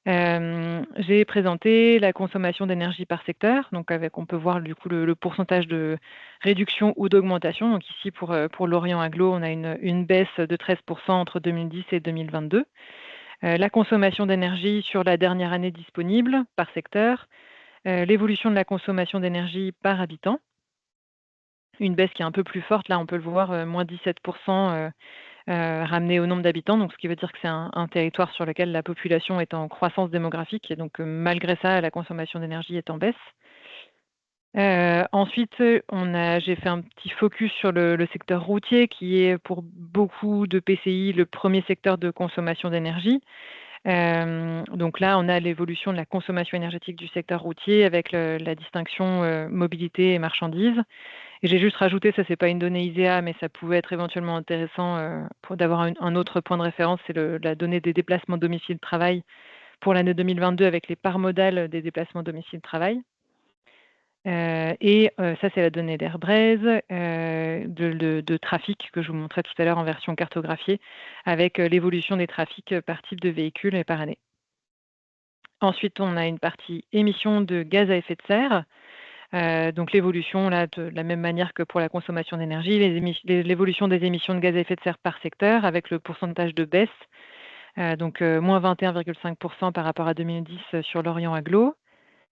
j'ai présenté la consommation d'énergie par secteur, donc on peut voir du coup le pourcentage de réduction ou d'augmentation. Donc ici pour l'Orient Aglo, on a une baisse de 13% entre 2010 et 2022. La consommation d'énergie sur la dernière année disponible par secteur, l'évolution de la consommation d'énergie par habitant, une baisse qui est un peu plus forte, là on peut le voir, moins 17%. Ramené au nombre d'habitants, donc ce qui veut dire que c'est un territoire sur lequel la population est en croissance démographique et donc malgré ça, la consommation d'énergie est en baisse. Ensuite, j'ai fait un petit focus sur le secteur routier qui est pour beaucoup de PCI le premier secteur de consommation d'énergie. Donc là, on a l'évolution de la consommation énergétique du secteur routier avec la distinction mobilité et marchandises. Et j'ai juste rajouté, ça c'est pas une donnée ISEA, mais ça pouvait être éventuellement intéressant pour d'avoir un autre point de référence, c'est la donnée des déplacements domicile-travail pour l'année 2022 avec les parts modales des déplacements domicile-travail. Ça c'est la donnée d'Airbrest, de trafic que je vous montrais tout à l'heure en version cartographiée, avec l'évolution des trafics par type de véhicule et par année. Ensuite, on a une partie émissions de gaz à effet de serre. Donc l'évolution, là, de la même manière que pour la consommation d'énergie, l'évolution des émissions de gaz à effet de serre par secteur avec le pourcentage de baisse, moins 21,5% par rapport à 2010 sur l'Orient Aglo,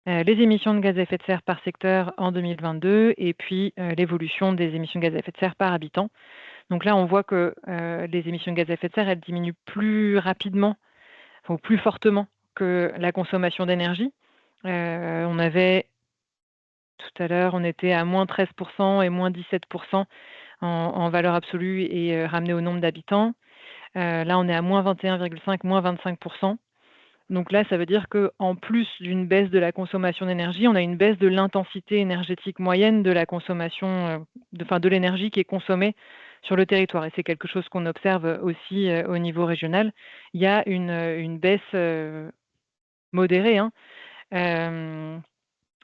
les émissions de gaz à effet de serre par secteur en 2022 et puis l'évolution des émissions de gaz à effet de serre par habitant. Donc là, on voit que les émissions de gaz à effet de serre, elles diminuent plus rapidement ou plus fortement que la consommation d'énergie. On avait tout à l'heure, on était à moins 13% et moins 17% en valeur absolue et ramené au nombre d'habitants. Là, on est à moins 21,5, moins 25%. Donc là, ça veut dire qu'en plus d'une baisse de la consommation d'énergie, on a une baisse de l'intensité énergétique moyenne de la consommation, de l'énergie qui est consommée sur le territoire. Et c'est quelque chose qu'on observe aussi au niveau régional. Il y a une baisse modérée, hein.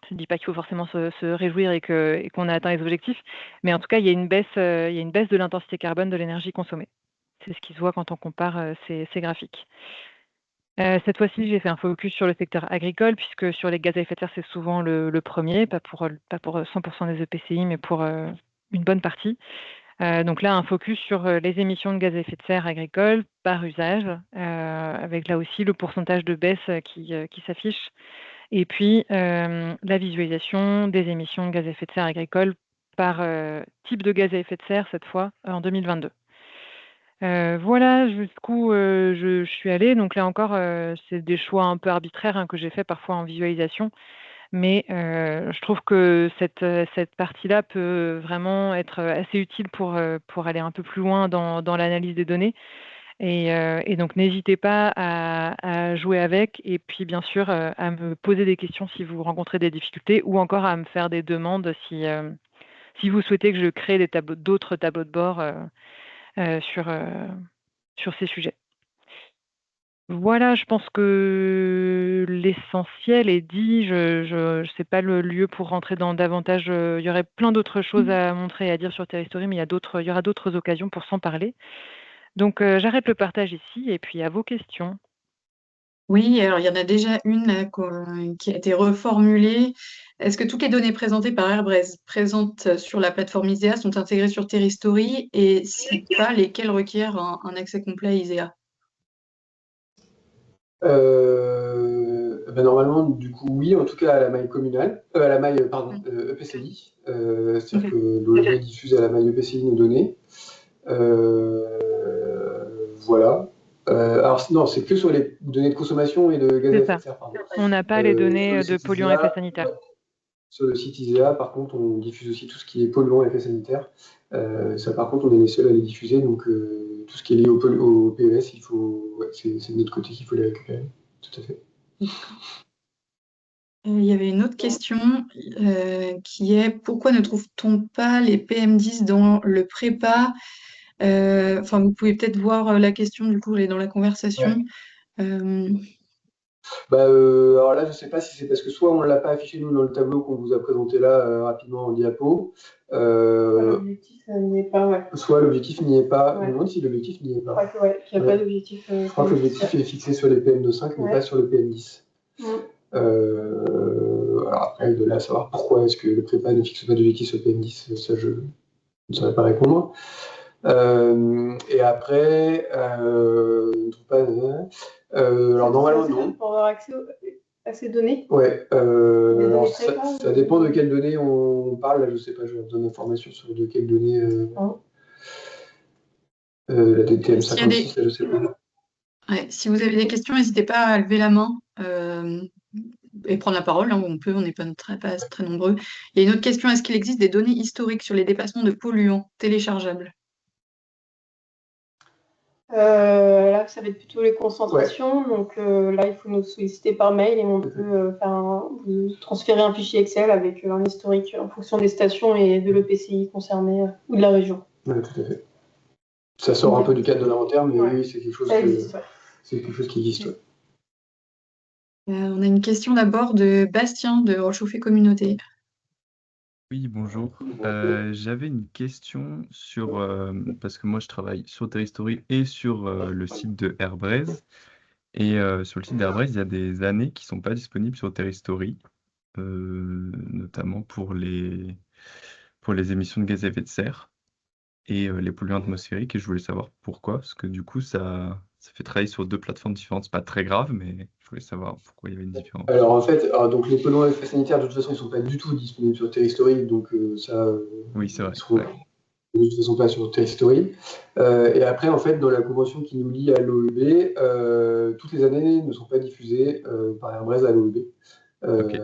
Je ne dis pas qu'il faut forcément se réjouir et qu'on a atteint les objectifs, mais en tout cas, il y a une baisse de l'intensité carbone de l'énergie consommée. C'est ce qui se voit quand on compare ces graphiques. Cette fois-ci, j'ai fait un focus sur le secteur agricole, puisque sur les gaz à effet de serre, c'est souvent le premier, pas pour 100% des EPCI, mais pour une bonne partie. Donc là, un focus sur les émissions de gaz à effet de serre agricoles par usage, avec là aussi le pourcentage de baisse qui s'affiche. Et puis, la visualisation des émissions de gaz à effet de serre agricoles par type de gaz à effet de serre, cette fois, en 2022. Voilà jusqu'où je suis allée. Donc là encore, c'est des choix un peu arbitraires que j'ai fait parfois en visualisation. Mais je trouve que cette partie-là peut vraiment être assez utile pour aller un peu plus loin dans l'analyse des données. Et donc n'hésitez pas à jouer avec et puis bien sûr à me poser des questions si vous rencontrez des difficultés ou encore à me faire des demandes si vous souhaitez que je crée d'autres tableaux de bord sur ces sujets. Voilà, je pense que l'essentiel est dit. Je sais pas le lieu pour rentrer dans davantage. Il y aurait plein d'autres choses à montrer et à dire sur Terristory, mais il y aura d'autres occasions pour s'en parler. Donc, j'arrête le partage ici et puis à vos questions. Oui, alors il y en a déjà une là, qui a été reformulée. Est-ce que toutes les données présentées par Airbase présentes sur la plateforme ISEA sont intégrées sur Terristory et si pas, lesquelles requièrent un accès complet à ISEA? Normalement, du coup, oui, en tout cas à la maille communale, à la maille, EPCI. C'est-à-dire que l'OEB diffuse à la maille EPCI nos données. Voilà. Alors, non, c'est que sur les données de consommation et de gaz à effet de serre, pardon. On n'a pas les données sur le de site polluants à effet ISEA, sanitaire. ouais. Sur le site ISEA, par contre, on diffuse aussi tout ce qui est polluant à effet sanitaire. Ça, par contre, on est les seuls à les diffuser. Donc, tout ce qui est lié au PES, c'est de notre côté qu'il faut les récupérer. Tout à fait. Il y avait une autre question qui est pourquoi ne trouve-t-on pas les PM10 dans le prépa? Enfin, vous pouvez peut-être voir la question, du coup, elle est dans la conversation. Alors là, je ne sais pas si c'est parce que soit on ne l'a pas affiché nous dans le tableau qu'on vous a présenté là rapidement en diapo. L'objectif n'y est pas, ouais. Soit l'objectif n'y est pas. Ouais. Je me demande si l'objectif n'y est pas. Je crois qu'il n'y a pas d'objectif. Je crois que l'objectif est fixé sur les PM25, mais pas sur le PM10. Alors après, de là à savoir pourquoi est-ce que le prépa ne fixe pas d'objectif sur le PM10, ça je ne saurais pas répondre. Et après, on ne trouve pas. Alors normalement, non. Pour avoir accès à ces données. Ouais. Alors ça dépend de quelles données on parle. Là, je ne sais pas, je vous donne l'information sur de quelles données. La DTM56, là, je ne sais pas. Ouais, si vous avez des questions, n'hésitez pas à lever la main et prendre la parole. On n'est pas très nombreux. Il y a une autre question, est-ce qu'il existe des données historiques sur les dépassements de polluants téléchargeables? Là, ça va être plutôt les concentrations. Ouais. Donc là, il faut nous solliciter par mail et on peut vous transférer un fichier Excel avec un historique en fonction des stations et de l'EPCI concerné ou de la région. Oui, tout à fait. Ça sort un peu du cadre de l'inventaire, mais oui, c'est quelque chose qui existe. Ouais. On a une question d'abord de Bastien de Rechauffé Communauté. Oui, bonjour. J'avais une question sur, parce que moi je travaille sur Terristory et sur le site de Airbase. Et sur le site d'Airbase, il y a des années qui ne sont pas disponibles sur Terristory, notamment pour les émissions de gaz à effet de serre et les polluants atmosphériques. Et je voulais savoir pourquoi, parce que du coup, ça fait travailler sur deux plateformes différentes. C'est pas très grave, mais je voulais savoir pourquoi il y avait une différence. Alors en fait, donc les polluants à effet sanitaire, de toute façon, ils ne sont pas du tout disponibles sur Terristory, donc ça. Oui, c'est vrai. Ils seront de toute façon pas sur Terristory. Et après, en fait, dans la convention qui nous lie à l'OEB, toutes les années ne sont pas diffusées par Airbase à l'OEB. Okay.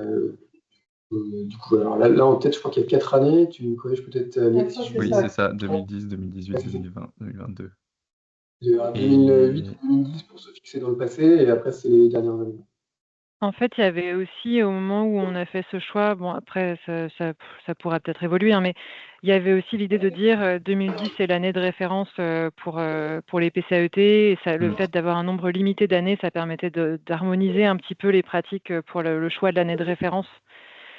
Du coup, alors là, en tête, je crois qu'il y a 4 années. Tu me corriges peut-être, Alex. Oui, c'est ça, 2010, 2018 et 2022. 2008-2010 pour se fixer dans le passé, et après, c'est les dernières années. En fait, il y avait aussi, au moment où on a fait ce choix, bon après ça pourra peut-être évoluer, mais il y avait aussi l'idée de dire 2010 c'est l'année de référence pour les PCAET, et le fait d'avoir un nombre limité d'années, ça permettait d'harmoniser un petit peu les pratiques pour le choix de l'année de référence.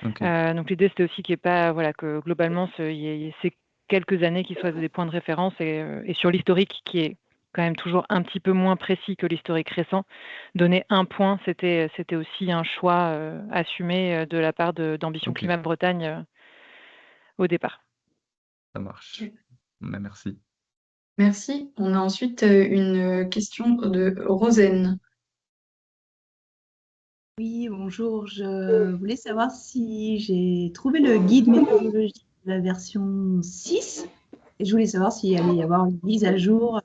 Okay. Donc l'idée c'était aussi qu'il n'y ait pas, que globalement il y ait ces quelques années qui soient des points de référence et sur l'historique qui est quand même toujours un petit peu moins précis que l'historique récent. Donner 1 point, c'était aussi un choix assumé de la part d'Ambition Ok, Climat Bretagne au départ. ça marche. Merci. Merci. On a ensuite une question de Rosen. Oui, bonjour. Je voulais savoir si j'ai trouvé le guide méthodologique de la version 6 et je voulais savoir s'il allait y avoir une mise à jour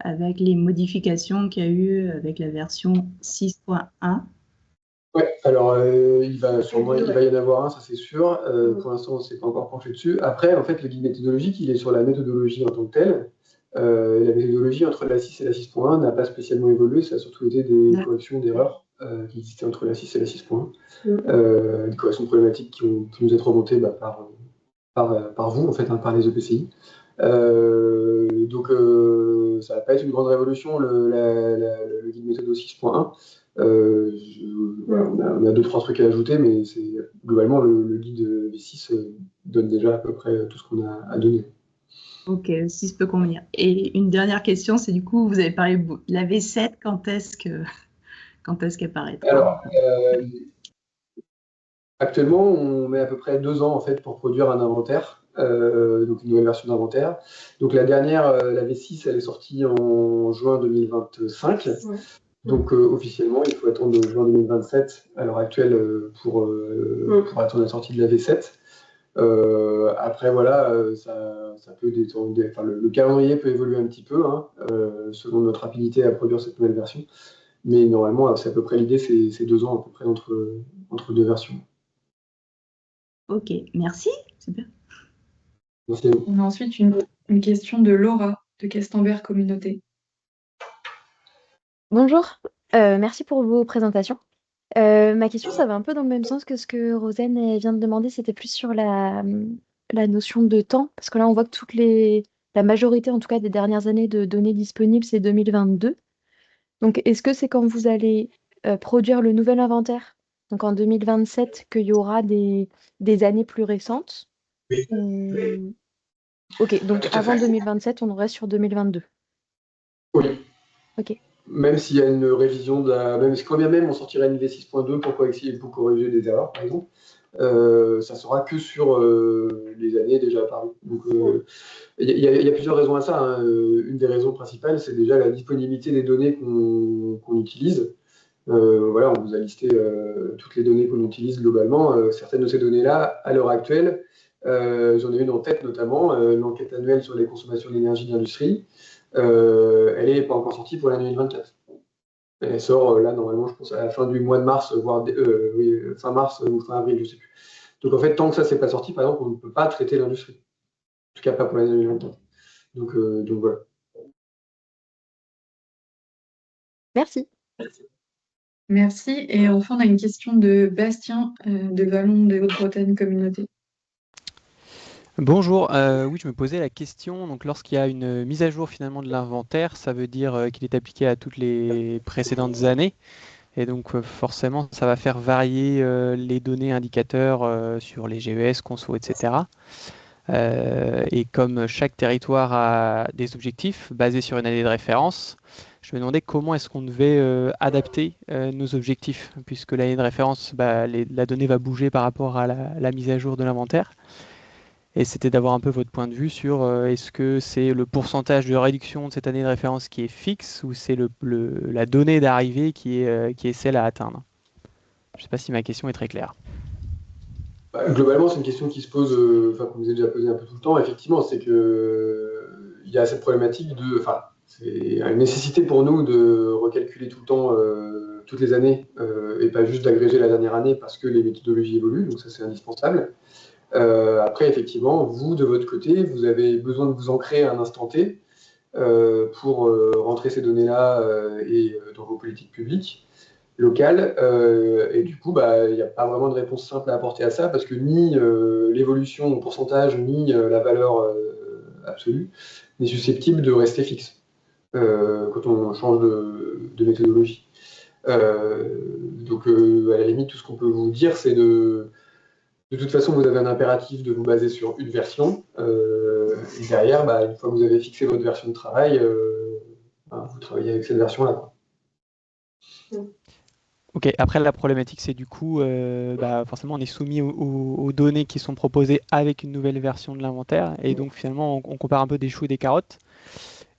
avec les modifications qu'il y a eu avec la version 6.1. Ouais, alors il va y en avoir un, ça c'est sûr. Pour l'instant, on ne s'est pas encore penché dessus. Après, en fait, le guide méthodologique, il est sur la méthodologie en tant que telle. La méthodologie entre la 6 et la 6.1 n'a pas spécialement évolué, ça a surtout été des corrections d'erreurs qui existaient entre la 6 et la 6.1. Des corrections problématiques qui nous être remontées par vous, en fait, par les EPCI. Donc, ça va pas être une grande révolution, le guide méthode 6.1. Voilà, on a 2-3 trucs à ajouter, mais globalement, le guide V6 donne déjà à peu près tout ce qu'on a à donner. Ok, 6 peut convenir. Et une dernière question, c'est du coup, vous avez parlé de la V7, quand est-ce qu'elle paraîtra? Alors, actuellement, on met à peu près 2 ans en fait pour produire un inventaire, donc une nouvelle version d'inventaire. Donc la dernière, la V6, elle est sortie en juin 2025. Ouais. Donc officiellement, il faut attendre juin 2027 à l'heure actuelle pour attendre la sortie de la V7. Après voilà, ça peut le calendrier peut évoluer un petit peu selon notre rapidité à produire cette nouvelle version. Mais normalement, c'est à peu près l'idée, c'est 2 ans à peu près entre 2 versions. Ok, merci. Super. Merci à vous. On a ensuite une question de Laura de Questenberg Communauté. Bonjour, merci pour vos présentations. Ma question, ça va un peu dans le même sens que ce que Rosen vient de demander, c'était plus sur la notion de temps, parce que là, on voit que la majorité, en tout cas, des dernières années de données disponibles, c'est 2022. Donc, est-ce que c'est quand vous allez produire le nouvel inventaire, donc en 2027, qu'il y aura des années plus récentes? Oui. Ok, donc Tout à avant fait. 2027, on reste sur 2022. Oui. Ok. Même s'il y a une révision quand bien même on sortirait une V6.2 pour corriger des erreurs, par exemple, ça sera que sur les années déjà apparues. Donc il y a plusieurs raisons à ça. Une des raisons principales, c'est déjà la disponibilité des données qu'on utilise. Voilà, on vous a listé toutes les données qu'on utilise globalement. Certaines de ces données-là, à l'heure actuelle, j'en ai une en tête notamment, l'enquête annuelle sur les consommations d'énergie de l'industrie. Elle n'est pas encore sortie pour l'année 2024. Elle sort là, normalement, je pense, à la fin du mois de mars, voire fin mars ou fin avril, je ne sais plus. Donc en fait, tant que ça ne s'est pas sorti, par exemple, on ne peut pas traiter l'industrie. En tout cas, pas pour l'année 2024. Donc voilà. Merci. Merci. Et enfin, on a une question de Bastien de Vallon de Haute-Bretagne Communauté. Bonjour, oui, je me posais la question, donc lorsqu'il y a une mise à jour finalement de l'inventaire, ça veut dire qu'il est appliqué à toutes les précédentes années, et donc forcément ça va faire varier les données indicateurs sur les GES, conso, etc. Et comme chaque territoire a des objectifs basés sur une année de référence, je me demandais comment est-ce qu'on devait adapter nos objectifs, puisque l'année de référence, la donnée va bouger par rapport à la mise à jour de l'inventaire. Et c'était d'avoir un peu votre point de vue sur est-ce que c'est le pourcentage de réduction de cette année de référence qui est fixe ou c'est la donnée d'arrivée qui est celle à atteindre. Je ne sais pas si ma question est très claire. Globalement, c'est une question qui se pose, qu'on vous a déjà posé un peu tout le temps. Effectivement, c'est que il y a cette problématique c'est une nécessité pour nous de recalculer tout le temps, toutes les années, et pas juste d'agréger la dernière année parce que les méthodologies évoluent. Donc ça, c'est indispensable. Après, effectivement, vous, de votre côté, vous avez besoin de vous ancrer à un instant T pour rentrer ces données-là dans vos politiques publiques locales. Et du coup, il n'y a pas vraiment de réponse simple à apporter à ça parce que ni l'évolution en pourcentage, ni la valeur absolue n'est susceptible de rester fixe quand on change de méthodologie. Donc, à la limite, tout ce qu'on peut vous dire, c'est de toute façon, vous avez un impératif de vous baser sur une version. Et derrière, une fois que vous avez fixé votre version de travail, vous travaillez avec cette version-là, quoi. Ok, après la problématique c'est du coup, forcément on est soumis aux données qui sont proposées avec une nouvelle version de l'inventaire et donc finalement on compare un peu des choux et des carottes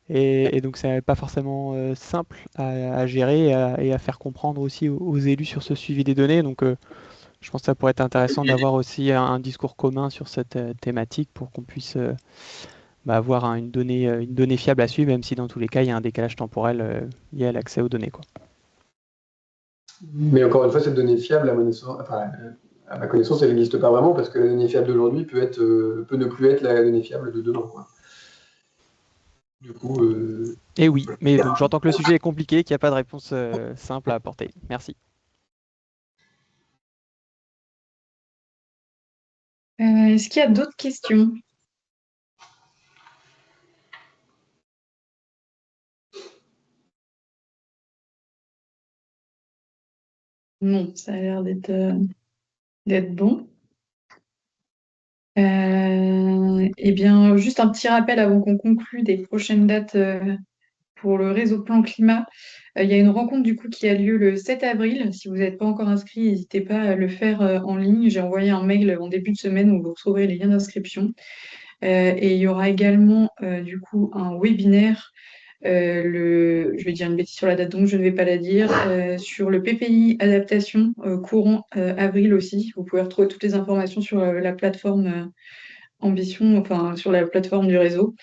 et donc c'est pas forcément simple à gérer et à faire comprendre aussi aux élus sur ce suivi des données. Donc je pense que ça pourrait être intéressant d'avoir aussi un discours commun sur cette thématique pour qu'on puisse avoir une donnée fiable à suivre, même si dans tous les cas il y a un décalage temporel lié à l'accès aux données, quoi. Mais encore une fois, cette donnée fiable, à ma connaissance, elle n'existe pas vraiment parce que la donnée fiable d'aujourd'hui peut ne plus être la donnée fiable de demain, quoi. Du coup, Et oui, mais donc j'entends que le sujet est compliqué, qu'il n'y a pas de réponse simple à apporter. Merci. Est-ce qu'il y a d'autres questions? Non, ça a l'air d'être bon. Eh bien, juste un petit rappel avant qu'on conclue des prochaines dates pour le réseau Plan Climat. Il y a une rencontre du coup qui a lieu le 7 avril. Si vous n'êtes pas encore inscrit, n'hésitez pas à le faire en ligne. J'ai envoyé un mail en début de semaine où vous retrouverez les liens d'inscription. Et il y aura également du coup un webinaire. Je vais dire une bêtise sur la date, donc je ne vais pas la dire. Sur le PPI adaptation courant avril aussi. Vous pouvez retrouver toutes les informations sur la plateforme Ambition, enfin sur la plateforme du réseau.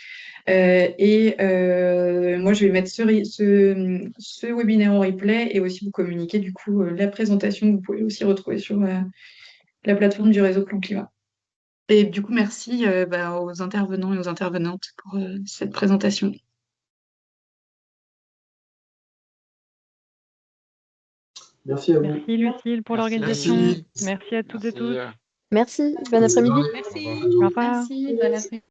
Moi, je vais mettre ce webinaire en replay et aussi vous communiquer du coup la présentation que vous pouvez aussi retrouver sur la plateforme du réseau Plan Climat. Et du coup, merci aux intervenants et aux intervenantes pour cette présentation. merci à vous. Merci Lucille pour Merci. l'organisation. Merci. Merci à toutes et tous. Merci, bon après-midi. Merci. Au revoir. Merci, bon après-midi.